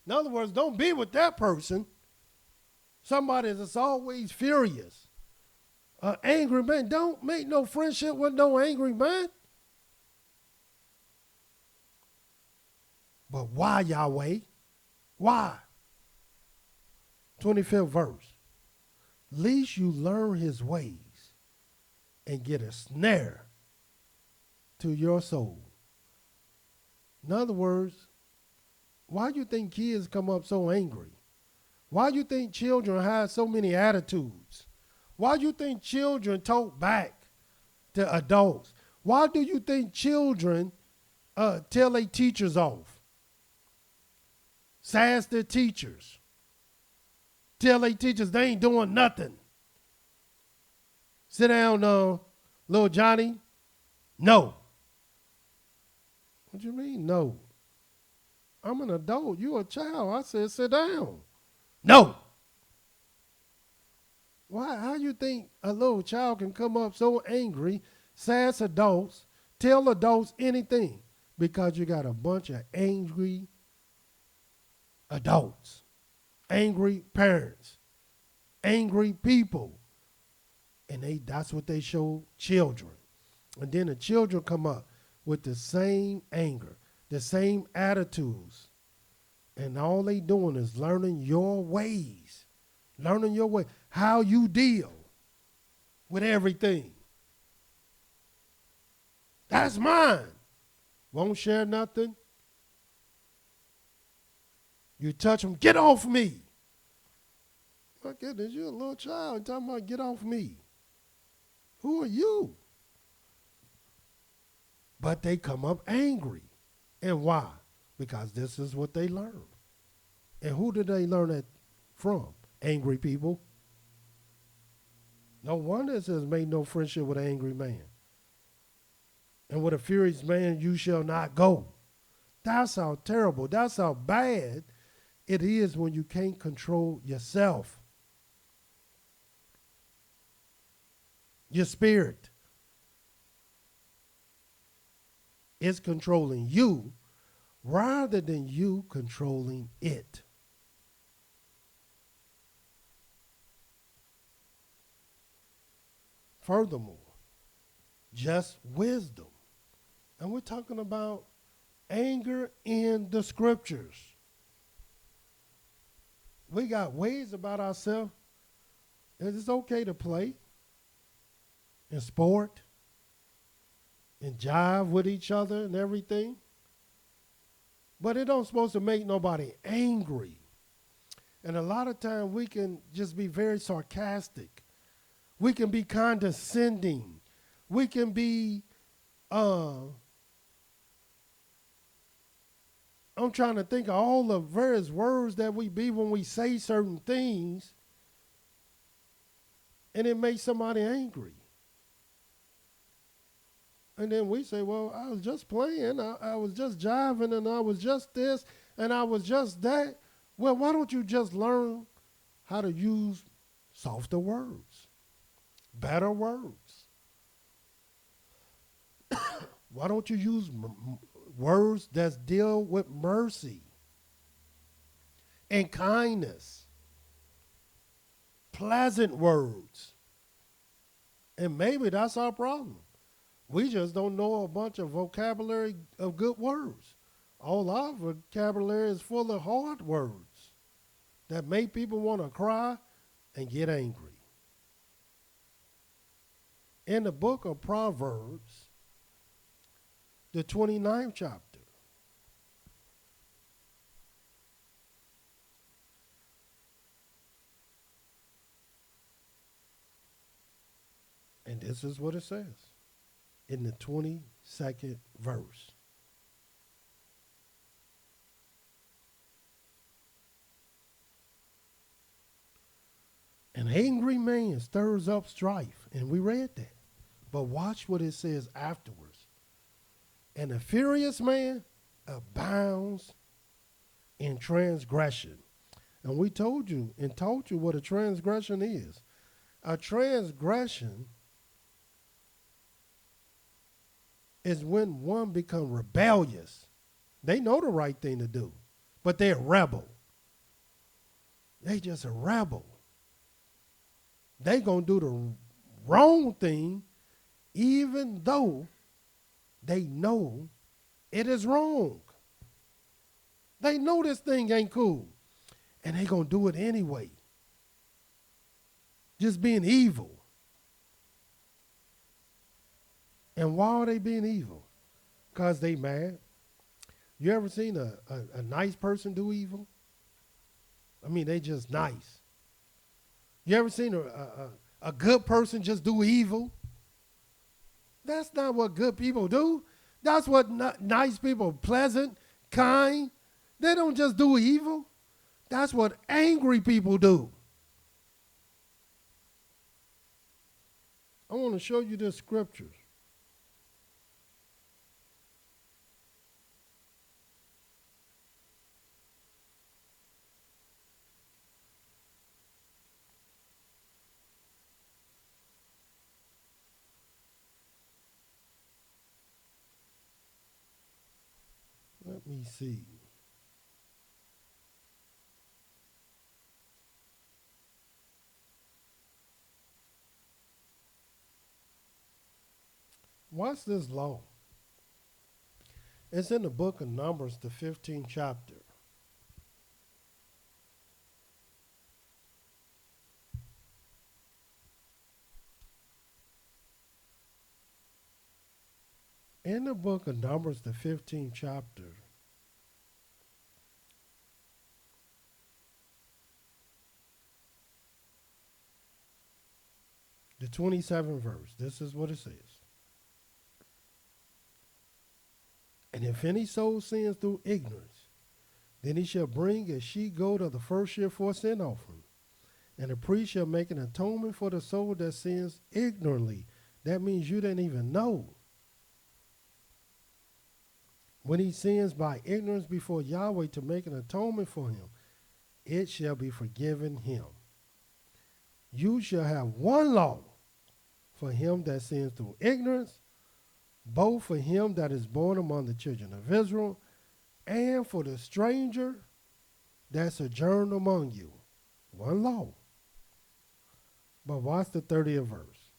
In other words, don't be with that person. Somebody that's always furious. An angry man. Don't make no friendship with no angry man. But why, Yahweh? Why? 25th verse. Least you learn his ways and get a snare to your soul. In other words, why do you think kids come up so angry? Why do you think children have so many attitudes? Why do you think children talk back to adults? Why do you think children tell their teachers off? Sass their teachers. Tell their teachers they ain't doing nothing. Sit down, little Johnny. No. What do you mean, no? I'm an adult. You a child. I said sit down. No. Why? How you think a little child can come up so angry, sass adults, tell adults anything? Because you got a bunch of angry adults. Angry parents, angry people, and that's what they show children. And then the children come up with the same anger, the same attitudes, and all they doing is learning your ways, how you deal with everything. That's mine. Won't share nothing. You touch them, get off me. My goodness, you're a little child talking about get off me. Who are you? But they come up angry. And why? Because this is what they learn. And who did they learn that from? Angry people. No wonder it says, make no friendship with an angry man. And with a furious man you shall not go. That's how terrible, that's how bad it is when you can't control yourself. your spirit. It's controlling you rather than you controlling it. Furthermore, just wisdom. And we're talking about anger in the scriptures. We got ways about ourselves. It's okay to play and sport and jive with each other and everything. But it don't supposed to make nobody angry. And a lot of times we can just be very sarcastic. We can be condescending. We can be, I'm trying to think of all the various words that we be when we say certain things, and it makes somebody angry. And then we say, well, I was just playing, I was just jiving, and I was just this, and I was just that. Well, why don't you just learn how to use softer words, better words? Why don't you use words that deal with mercy and kindness, pleasant words? And maybe that's our problem. We just don't know a bunch of vocabulary of good words. All our vocabulary is full of hard words that make people want to cry and get angry. In the book of Proverbs, the 29th chapter, and this is what it says in the 22nd verse. An angry man stirs up strife, and we read that. But watch what it says afterwards. And a furious man abounds in transgression. And we told you and taught you what a transgression is. A transgression is when one becomes rebellious. They know the right thing to do, but they're a rebel. They just a rebel. They gonna do the wrong thing even though they know it is wrong. They know this thing ain't cool, and they gonna do it anyway. Just being evil. And why are they being evil? Because they mad. You ever seen a nice person do evil? I mean, they just nice. You ever seen a good person just do evil? That's not what good people do. That's what nice people, pleasant, kind. They don't just do evil. That's what angry people do. I want to show you this scripture. Let me see. Watch this law. It's in the book of Numbers, the 15th chapter. In the book of Numbers, the 15th chapter, the 27th verse, this is what it says. And if any soul sins through ignorance, then he shall bring a she-goat of the first year for a sin offering. And the priest shall make an atonement for the soul that sins ignorantly. That means you didn't even know. When he sins by ignorance before Yahweh to make an atonement for him, it shall be forgiven him. You shall have one law for him that sins through ignorance, both for him that is born among the children of Israel, and for the stranger that sojourn among you. One law. But watch the 30th verse.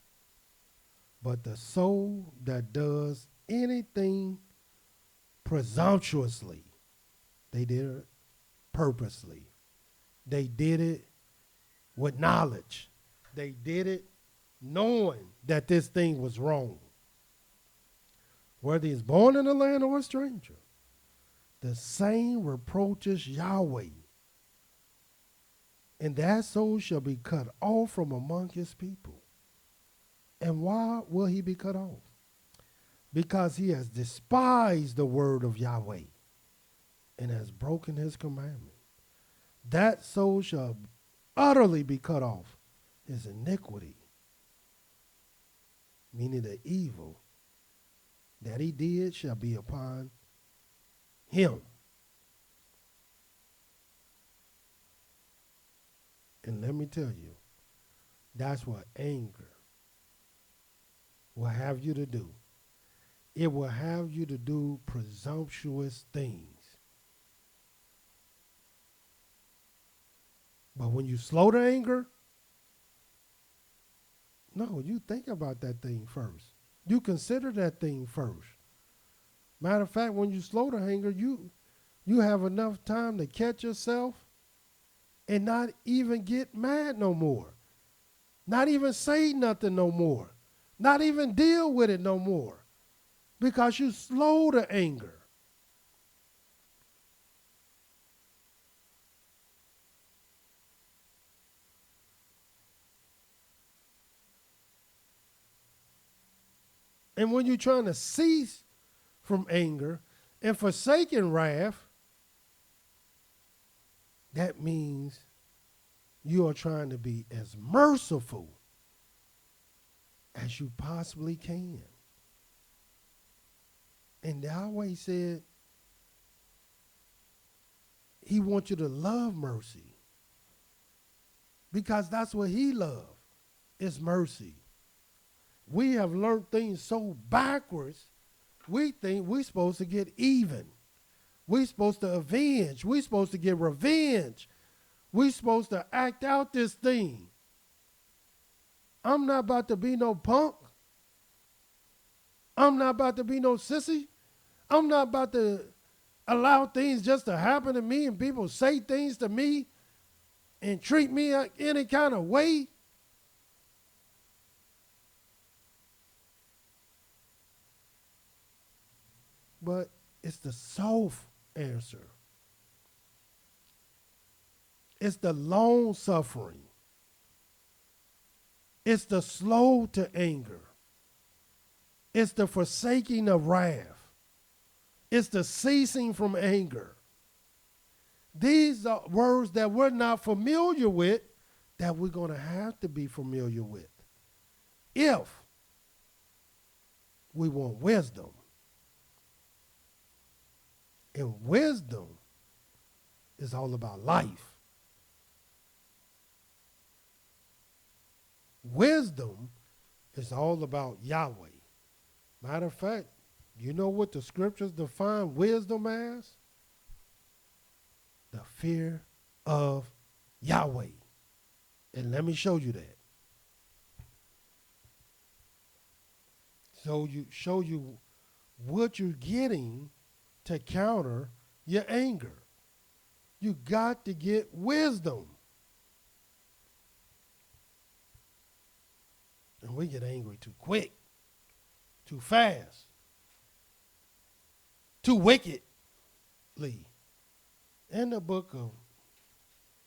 But the soul that does anything presumptuously, they did it purposely. They did it with knowledge. They did it knowing that this thing was wrong. Whether he is born in the land or a stranger, the same reproaches Yahweh, and that soul shall be cut off from among his people. And why will he be cut off? Because he has despised the word of Yahweh and has broken his commandment. That soul shall utterly be cut off. His iniquity, meaning the evil that he did, shall be upon him. And let me tell you, that's what anger will have you to do. It will have you to do presumptuous things. But when you slow to anger, no, you think about that thing first. You consider that thing first. Matter of fact, when you slow to anger, you have enough time to catch yourself and not even get mad no more. Not even say nothing no more. Not even deal with it no more. Because you slow to anger. And when you're trying to cease from anger and forsaking wrath, that means you are trying to be as merciful as you possibly can. And Yahweh said he wants you to love mercy because that's what he loves, is mercy. We have learned things so backwards, we think we're supposed to get even. We're supposed to avenge. We're supposed to get revenge. We're supposed to act out this thing. I'm not about to be no punk. I'm not about to be no sissy. I'm not about to allow things just to happen to me and people say things to me and treat me any kind of way. But it's the soft answer. It's the long suffering. It's the slow to anger. It's the forsaking of wrath. It's the ceasing from anger. These are words that we're not familiar with that we're going to have to be familiar with if we want wisdom. And wisdom is all about life. Wisdom is all about Yahweh. Matter of fact, you know what the scriptures define wisdom as? The fear of Yahweh. And let me show you that. So you show you what you're getting to counter your anger. You got to get wisdom. And we get angry too quick, too fast, too wickedly. In the book of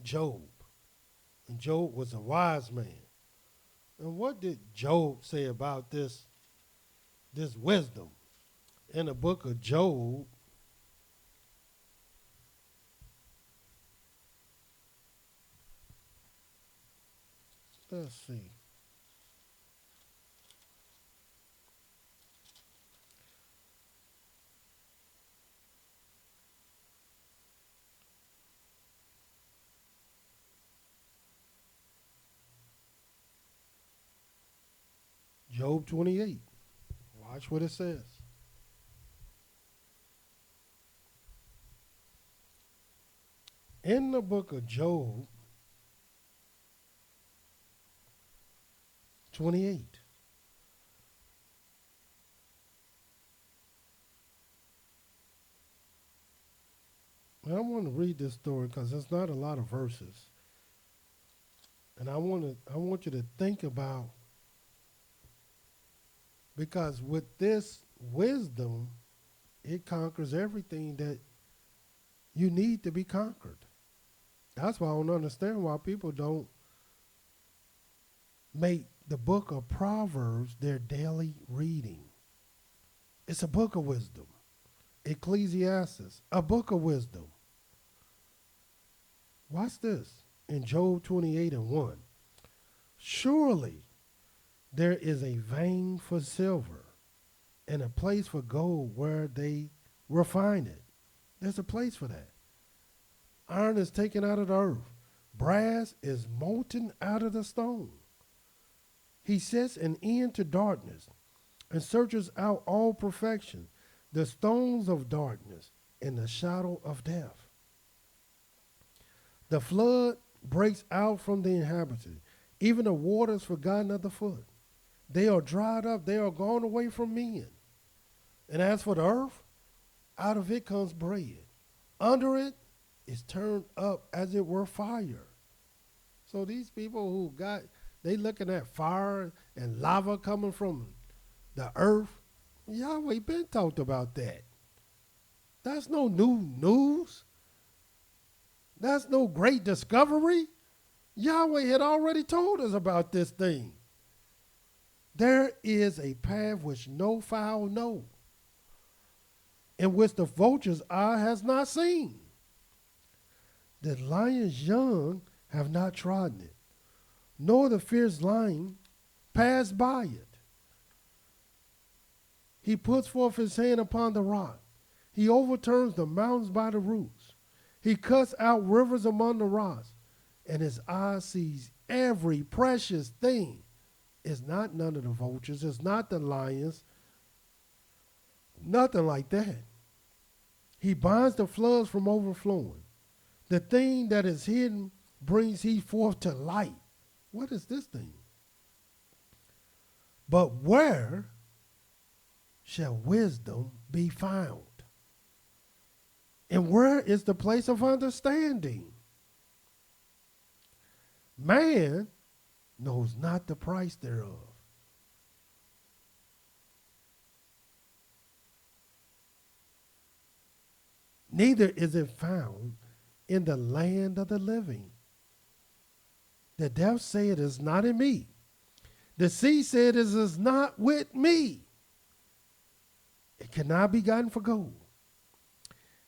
Job, and Job was a wise man. And what did Job say about this wisdom? In the book of Job, let's see. Job 28. Watch what it says. In the book of Job 28. And I want to read this story because there's not a lot of verses. And I want you to think about, because with this wisdom, it conquers everything that you need to be conquered. That's why I don't understand why people don't make the book of Proverbs their daily reading. It's a book of wisdom. Ecclesiastes, a book of wisdom. Watch this in Job 28:1. Surely there is a vein for silver and a place for gold where they refine it. There's a place for that. Iron is taken out of the earth. Brass is molten out of the stone. He sets an end to darkness and searches out all perfection, the stones of darkness and the shadow of death. The flood breaks out from the inhabitants. Even the waters forgotten of the foot. They are dried up. They are gone away from men. And as for the earth, out of it comes bread. Under it is turned up as it were fire. So these people who they looking at fire and lava coming from the earth. Yahweh been talked about that. That's no new news. That's no great discovery. Yahweh had already told us about this thing. There is a path which no fowl know, in which the vulture's eye has not seen. The lion's young have not trodden it, nor the fierce lion passed by it. He puts forth his hand upon the rock. He overturns the mountains by the roots. He cuts out rivers among the rocks, and his eye sees every precious thing. It's not none of the vultures. It's not the lions. Nothing like that. He binds the floods from overflowing. The thing that is hidden brings he forth to light. What is this thing? But where shall wisdom be found? And where is the place of understanding? Man knows not the price thereof. Neither is it found in the land of the living. The depth say it is not in me. The sea said it is not with me. It cannot be gotten for gold.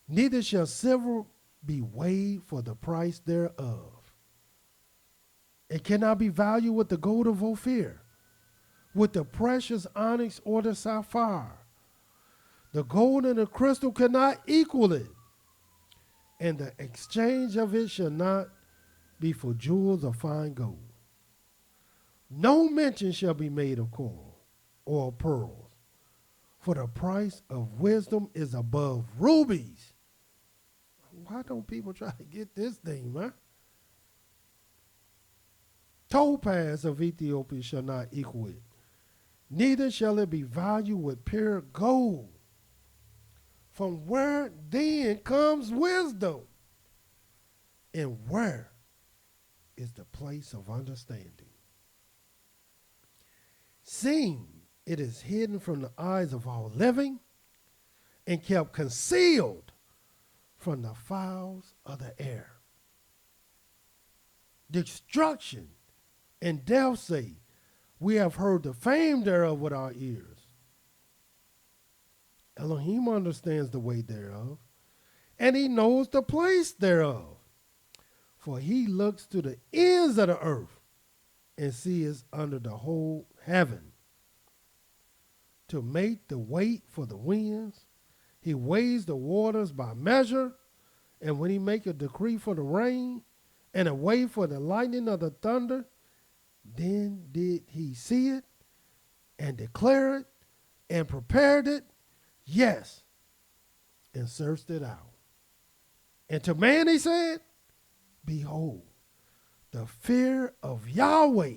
Neither shall silver be weighed for the price thereof. It cannot be valued with the gold of Ophir, with the precious onyx or the sapphire. The gold and the crystal cannot equal it, and the exchange of it shall not be for jewels of fine gold. No mention shall be made of coral or of pearls, for the price of wisdom is above rubies. Why don't people try to get this thing, man? Topaz of Ethiopia shall not equal it. Neither shall it be valued with pure gold. From where then comes wisdom? And where is the place of understanding? Seeing it is hidden from the eyes of all living and kept concealed from the fowls of the air. Destruction and death say, we have heard the fame thereof with our ears. Elohim understands the way thereof, and he knows the place thereof. For he looks to the ends of the earth and sees under the whole heaven. To make the weight for the winds, he weighs the waters by measure, and when he make a decree for the rain, and a way for the lightning of the thunder, then did he see it, and declared it and prepared it, yes, and searched it out. And to man he said, behold, the fear of Yahweh,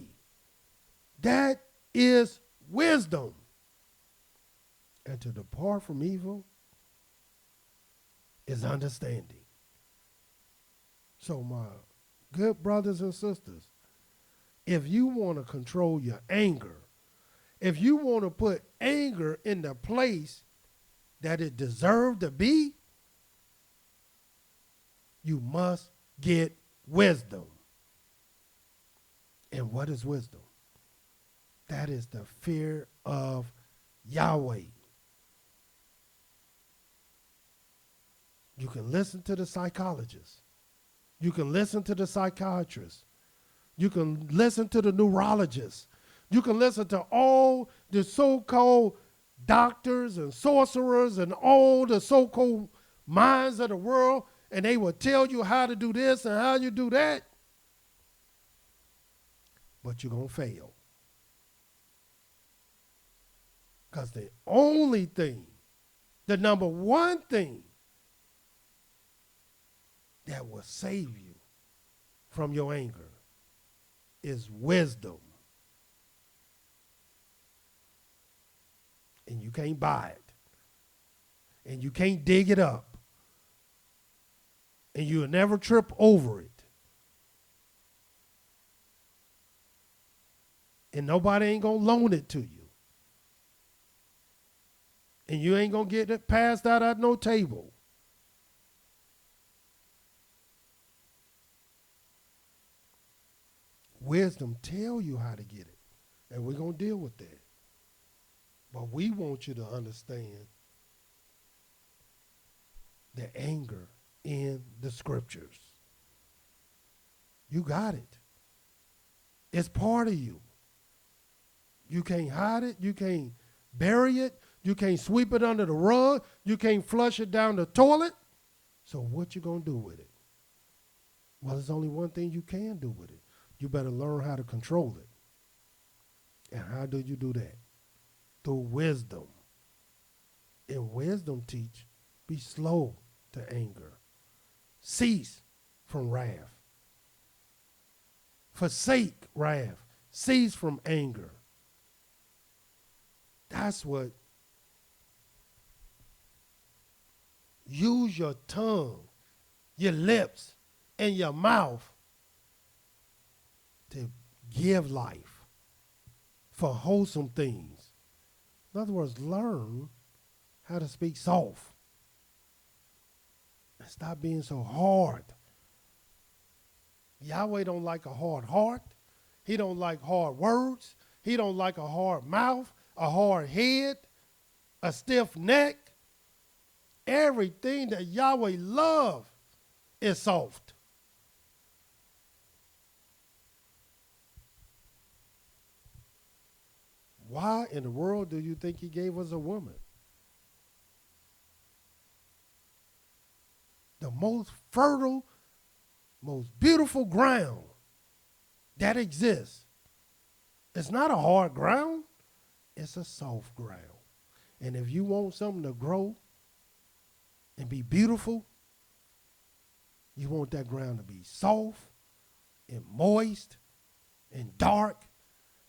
that is wisdom. And to depart from evil is understanding. So my good brothers and sisters, if you want to control your anger, if you want to put anger in the place that it deserves to be, you must get wisdom. And what is wisdom? That is the fear of Yahweh. You can listen to the psychologists. You can listen to the psychiatrists. You can listen to the neurologists. You can listen to all the so-called doctors and sorcerers and all the so-called minds of the world, and they will tell you how to do this and how you do that. But you're going to fail. Because the only thing, the number one thing that will save you from your anger is wisdom. And you can't buy it. And you can't dig it up. And you'll never trip over it. And nobody ain't going to loan it to you. And you ain't going to get it passed out at no table. Wisdom tell you how to get it. And we're going to deal with that. But we want you to understand the anger in the scriptures. You got it. It's part of you. You can't hide it. You can't bury it. You can't sweep it under the rug. You can't flush it down the toilet. So what you going to do with it? Well, there's only one thing you can do with it. You better learn how to control it. And how do you do that? Through wisdom. And wisdom teach, be slow to anger. Cease from wrath. Forsake wrath. Cease from anger. That's what. Use your tongue, your lips, and your mouth to give life for wholesome things. In other words, learn how to speak soft. And stop being so hard. Yahweh don't like a hard heart. He don't like hard words. He don't like a hard mouth, a hard head, a stiff neck. Everything that Yahweh loves is soft. Why in the world do you think he gave us a woman? The most fertile, most beautiful ground that exists. It's not a hard ground. It's a soft ground. And if you want something to grow and be beautiful, you want that ground to be soft and moist and dark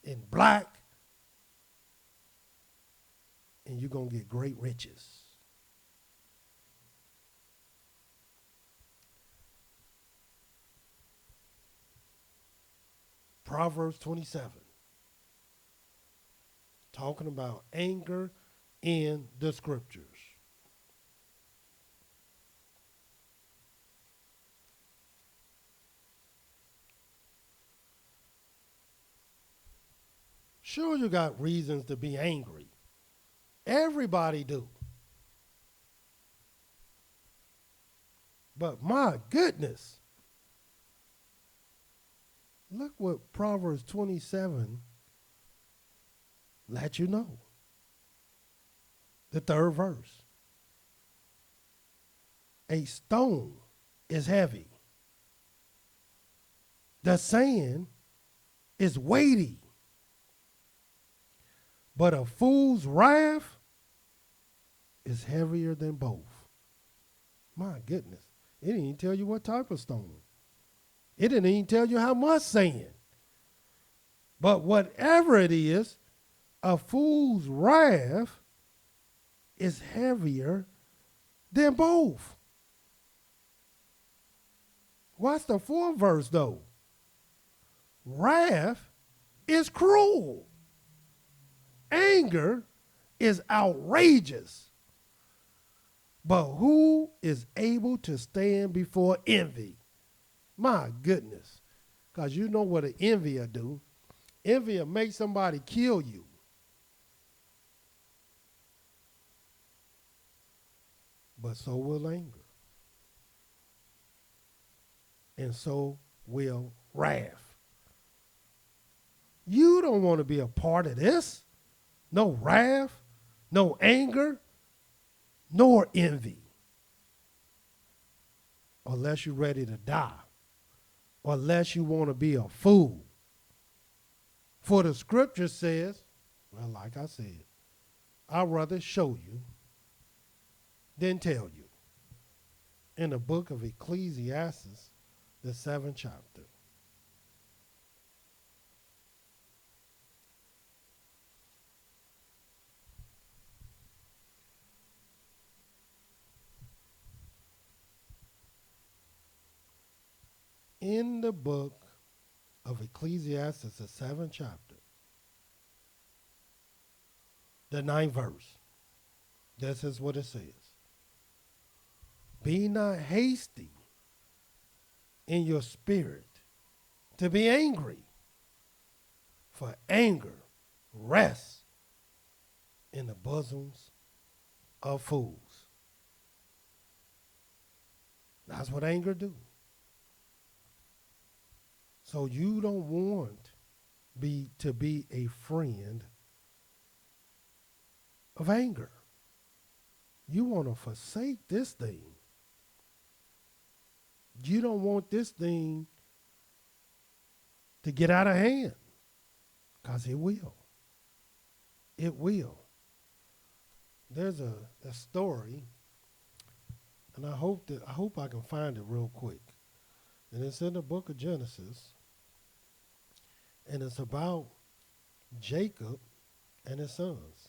and black, and you're going to get great riches. Proverbs 27, talking about anger in the scriptures. Sure, you got reasons to be angry. Everybody do. But my goodness, look what Proverbs 27 let you know. The third verse. A stone is heavy. The sand is weighty. But a fool's wrath is heavier than both. My goodness. It didn't even tell you what type of stone. It didn't even tell you how much sand. But whatever it is, a fool's wrath is heavier than both. What's the fourth verse, though? Wrath is cruel. Anger is outrageous. But who is able to stand before envy? My goodness. Because you know what an envy will do. Envy will make somebody kill you. But so will anger. And so will wrath. You don't want to be a part of this. No wrath, no anger, nor envy. Unless you're ready to die. Or unless you want to be a fool. For the scripture says, well, like I said, I'd rather show you than tell you. In the book of Ecclesiastes, the 7th chapter. In the book of Ecclesiastes, the 7th chapter, the 9th verse, this is what it says. Be not hasty in your spirit to be angry, for anger rests in the bosoms of fools. That's what anger do. So you don't want to be a friend of anger. You want to forsake this thing. You don't want this thing to get out of hand, because it will. It will. There's a story, and I hope I can find it real quick. And it's in the book of Genesis, and it's about Jacob and his sons.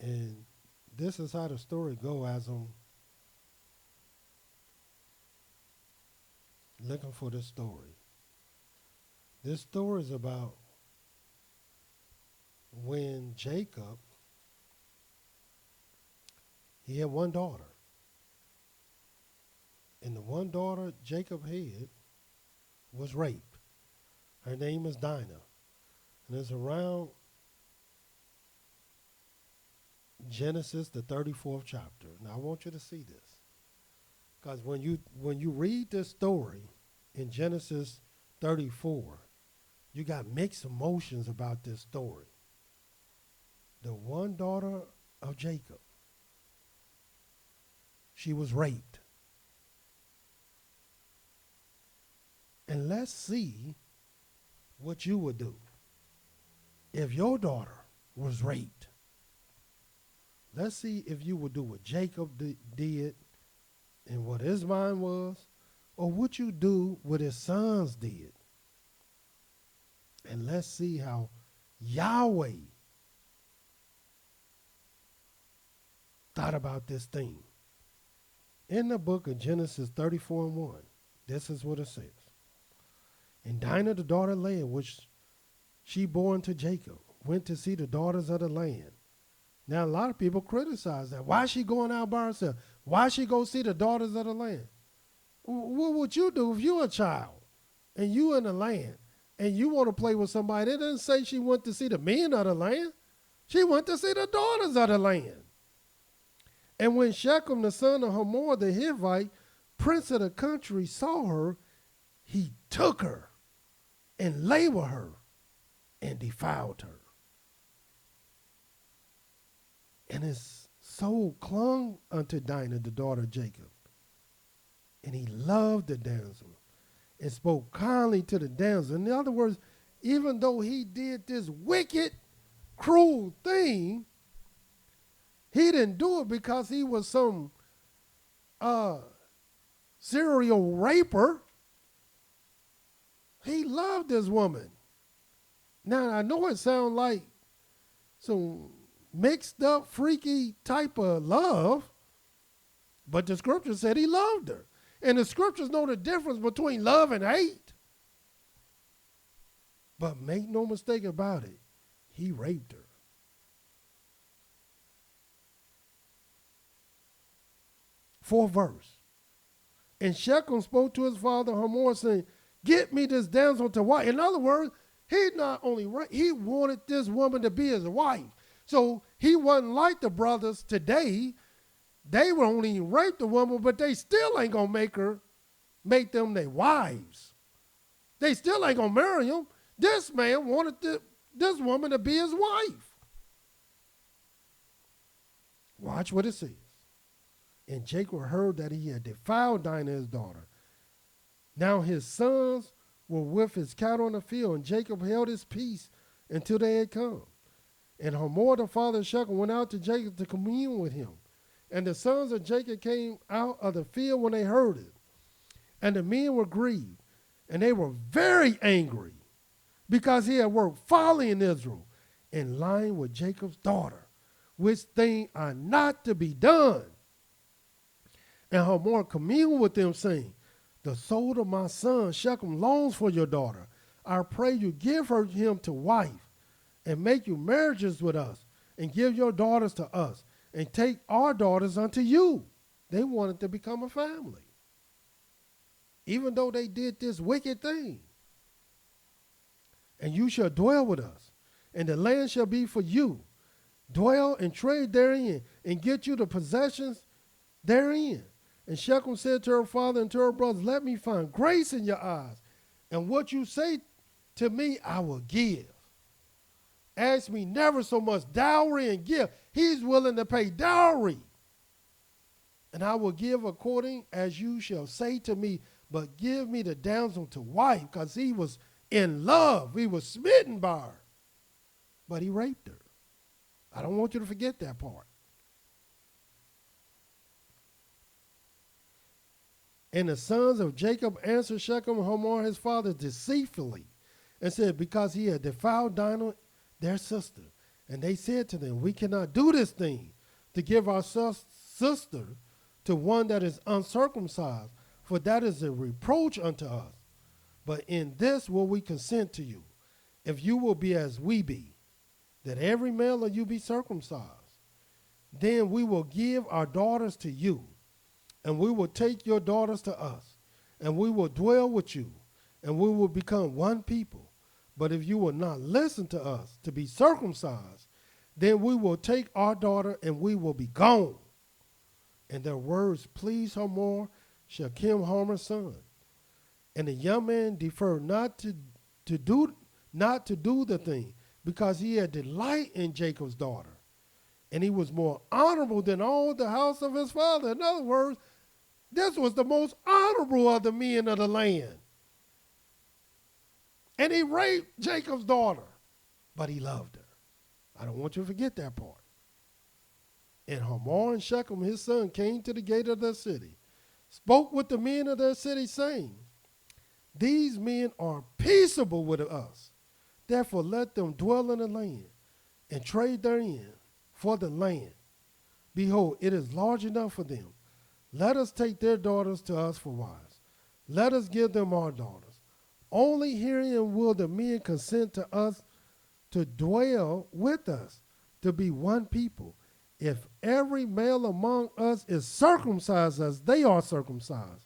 And this is how the story goes as I'm looking for this story. This story is about when Jacob, he had one daughter. And the one daughter Jacob had was raped. Her name is Dinah. And it's around Genesis, the 34th chapter. Now I want you to see this. Because when you read this story in Genesis 34, you got mixed emotions about this story. The one daughter of Jacob, she was raped. And let's see what you would do if your daughter was raped. Let's see if you would do what Jacob did and what his mind was, or what you do what his sons did. And let's see how Yahweh thought about this thing. In the book of Genesis 34:1, this is what it says. And Dinah, the daughter of Leah, which she bore unto Jacob, went to see the daughters of the land. Now, a lot of people criticize that. Why is she going out by herself? Why she go see the daughters of the land? What would you do if you a child and you in the land and you want to play with somebody? It doesn't say she went to see the men of the land. She went to see the daughters of the land. And when Shechem, the son of Hamor, the Hivite, prince of the country, saw her, he took her and lay with her and defiled her. And his soul clung unto Dinah, the daughter of Jacob. And he loved the damsel and spoke kindly to the damsel. In other words, even though he did this wicked, cruel thing, he didn't do it because he was some serial raper. He loved this woman. Now, I know it sounds like some mixed up, freaky type of love, but the scripture said he loved her. And the scriptures know the difference between love and hate. But make no mistake about it, he raped her. Fourth verse. And Shechem spoke to his father Hamor, saying, get me this damsel to wife. In other words, he not only he wanted this woman to be his wife. So he wasn't like the brothers today. They will only rape the woman, but they still ain't gonna make them their wives. They still ain't gonna marry them. This man wanted this woman to be his wife. Watch what it says. And Jacob heard that he had defiled Dinah his daughter. Now his sons were with his cattle in the field, and Jacob held his peace until they had come. And Hamor, the father of Shechem, went out to Jacob to commune with him. And the sons of Jacob came out of the field when they heard it. And the men were grieved, and they were very angry, because he had worked folly in Israel, in line with Jacob's daughter, which thing are not to be done. And Hamor communed with them, saying, the soul of my son Shechem longs for your daughter. I pray you give him to wife, and make you marriages with us, and give your daughters to us, and take our daughters unto you. They wanted to become a family, even though they did this wicked thing. And you shall dwell with us, and the land shall be for you. Dwell and trade therein, and get you the possessions therein. And Shechem said to her father and to her brothers, let me find grace in your eyes, and what you say to me I will give. Ask me never so much dowry and gift. He's willing to pay dowry. And I will give according as you shall say to me, but give me the damsel to wife, because he was in love. He was smitten by her. But he raped her. I don't want you to forget that part. And the sons of Jacob answered Shechem and Hamor his father deceitfully, and said, because he had defiled Dinah their sister. And they said to them, we cannot do this thing, to give our sister to one that is uncircumcised, for that is a reproach unto us. But in this will we consent to you, if you will be as we be, that every male of you be circumcised. Then we will give our daughters to you, and we will take your daughters to us, and we will dwell with you, and we will become one people. But if you will not listen to us to be circumcised, then we will take our daughter, and we will be gone. And their words pleased Hamor, Shechem, Hamor's son. And the young man deferred not to do the thing, because he had delight in Jacob's daughter, and he was more honorable than all the house of his father. In other words, this was the most honorable of the men of the land. And he raped Jacob's daughter, but he loved her. I don't want you to forget that part. And Hamor and Shechem, his son, came to the gate of their city, spoke with the men of their city, saying, these men are peaceable with us. Therefore let them dwell in the land, and trade therein for the land. Behold, it is large enough for them. Let us take their daughters to us for wives. Let us give them our daughters. Only herein will the men consent to us to dwell with us, to be one people. If every male among us is circumcised as they are circumcised,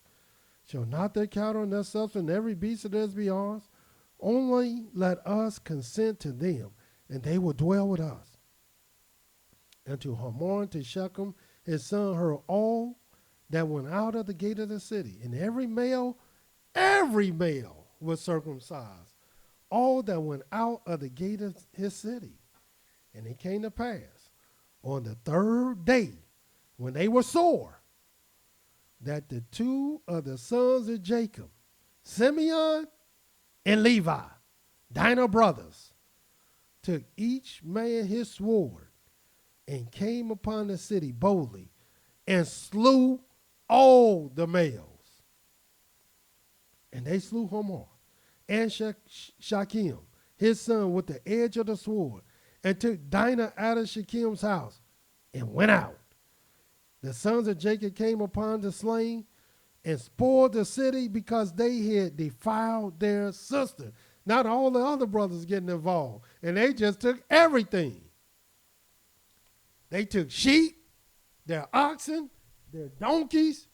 shall not their cattle and their substance and every beast of theirs be ours? Only let us consent to them, and they will dwell with us. And to Hamor and to Shechem his son heard all that went out of the gate of the city, and every male was circumcised, all that went out of the gate of his city. And it came to pass on the third day, when they were sore, that the two of the sons of Jacob, Simeon and Levi, Dinah brothers, took each man his sword and came upon the city boldly and slew all the males. And they slew Hamor and Shechem, his son, with the edge of the sword, and took Dinah out of Shechem's house and went out. The sons of Jacob came upon the slain and spoiled the city because they had defiled their sister. Not all the other brothers getting involved, and they just took everything. They took sheep, their oxen, their donkeys,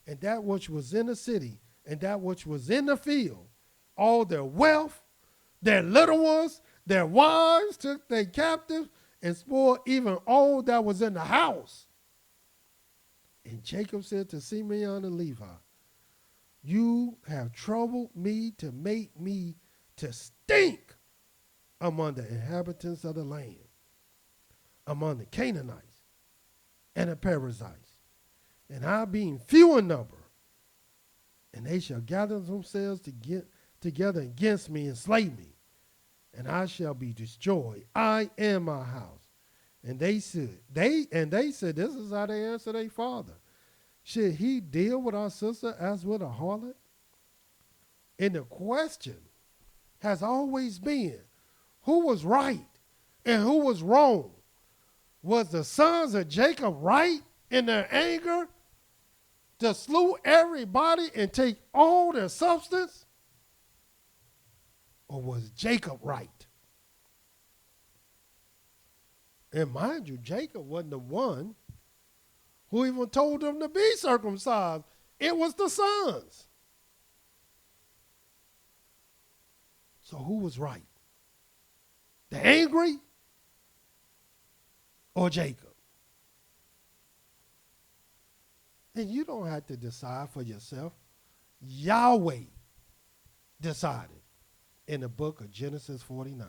and that which was in the city, and that which was in the field, all their wealth, their little ones, their wives, took they captive, and spoiled even all that was in the house. And Jacob said to Simeon and Levi, you have troubled me to make me to stink among the inhabitants of the land, among the Canaanites and the Perizzites, and I being few in number, and they shall gather themselves to get together against me and slay me, and I shall be destroyed, I and my house. And they said, this is how they answer their father. Should he deal with our sister as with a harlot? And the question has always been, who was right and who was wrong? Was the sons of Jacob right in their anger to slew everybody and take all their substance? Or was Jacob right? And mind you, Jacob wasn't the one who even told them to be circumcised. It was the sons. So who was right? The angry or Jacob? And you don't have to decide for yourself. Yahweh decided in the book of Genesis 49.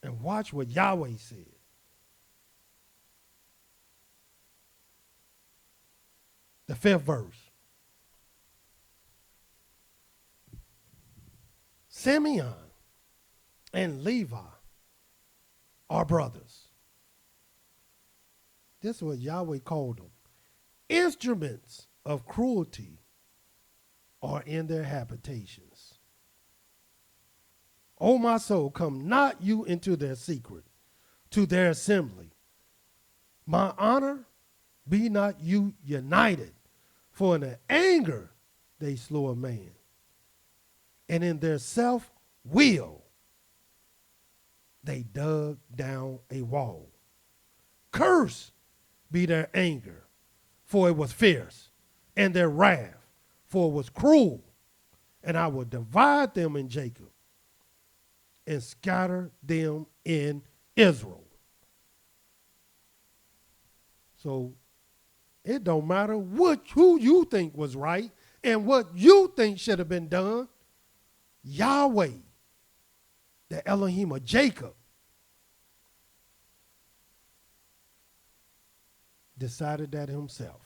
And watch what Yahweh said. The 5th verse. Simeon and Levi are brothers. This is what Yahweh called them. Instruments of cruelty are in their habitations. O my soul, come not you into their secret, to their assembly. My honor, be not you united, for in their anger they slew a man, and in their self-will they dug down a wall. Curse be their anger, for it was fierce, and their wrath, for it was cruel, and I will divide them in Jacob and scatter them in Israel. So it don't matter who you think was right and what you think should have been done. Yahweh, the Elohim of Jacob, decided that himself.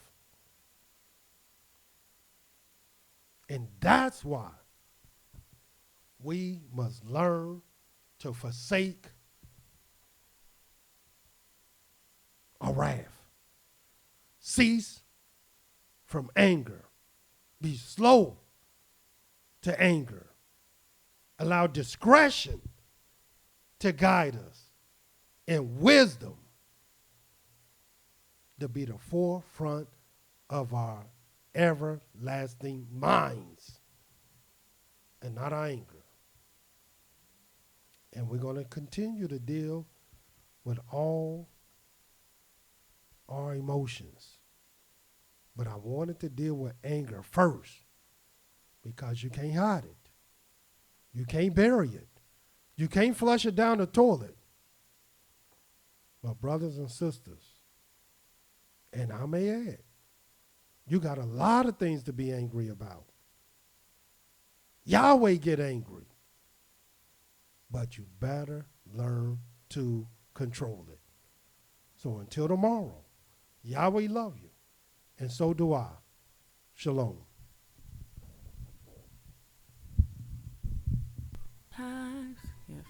And that's why we must learn to forsake our wrath. Cease from anger. Be slow to anger. Allow discretion to guide us, and wisdom to be the forefront of our everlasting minds, and not our anger. And we're going to continue to deal with all our emotions. But I wanted to deal with anger first, because you can't hide it. You can't bury it. You can't flush it down the toilet. But brothers and sisters, and I may add, you got a lot of things to be angry about. Yahweh get angry. But you better learn to control it. So until tomorrow, Yahweh love you. and so do I. Shalom. Yes.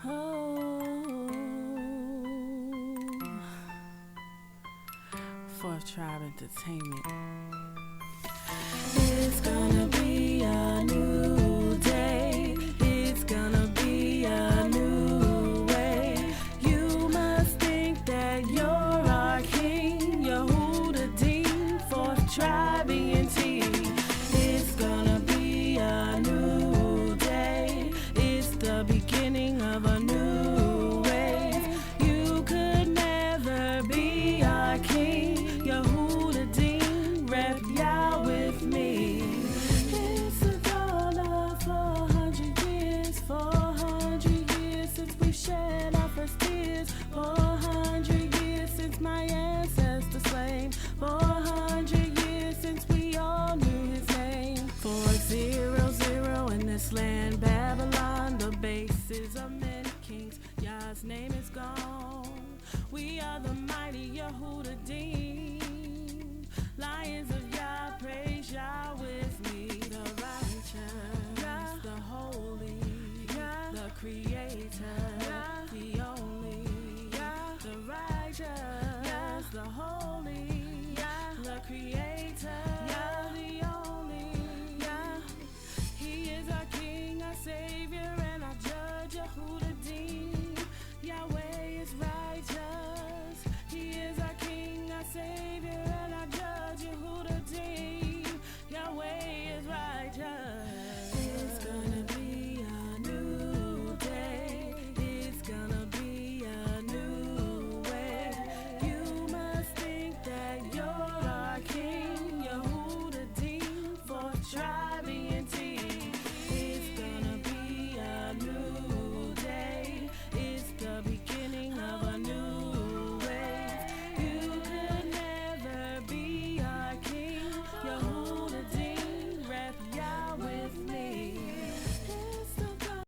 Oh, Fourth Tribe Entertainment. It's gonna be a new day. It's gonna be a new way. You must think that you're our king. Yehuda Dean, Fourth Tribe ENT. It's gonna be a new day. It's the beginning of a new way. You could never be our king. Yehuda Dean, rep Yah with me. It's a dollar for 400 years. 400 years since we shed our first tears. 400 years since my ancestors slain. 400 years since we all knew his name. 400 in this land, Babylon, the bases of many kings. Yah's name is gone. We are the mighty Yehuda Dean. Lions of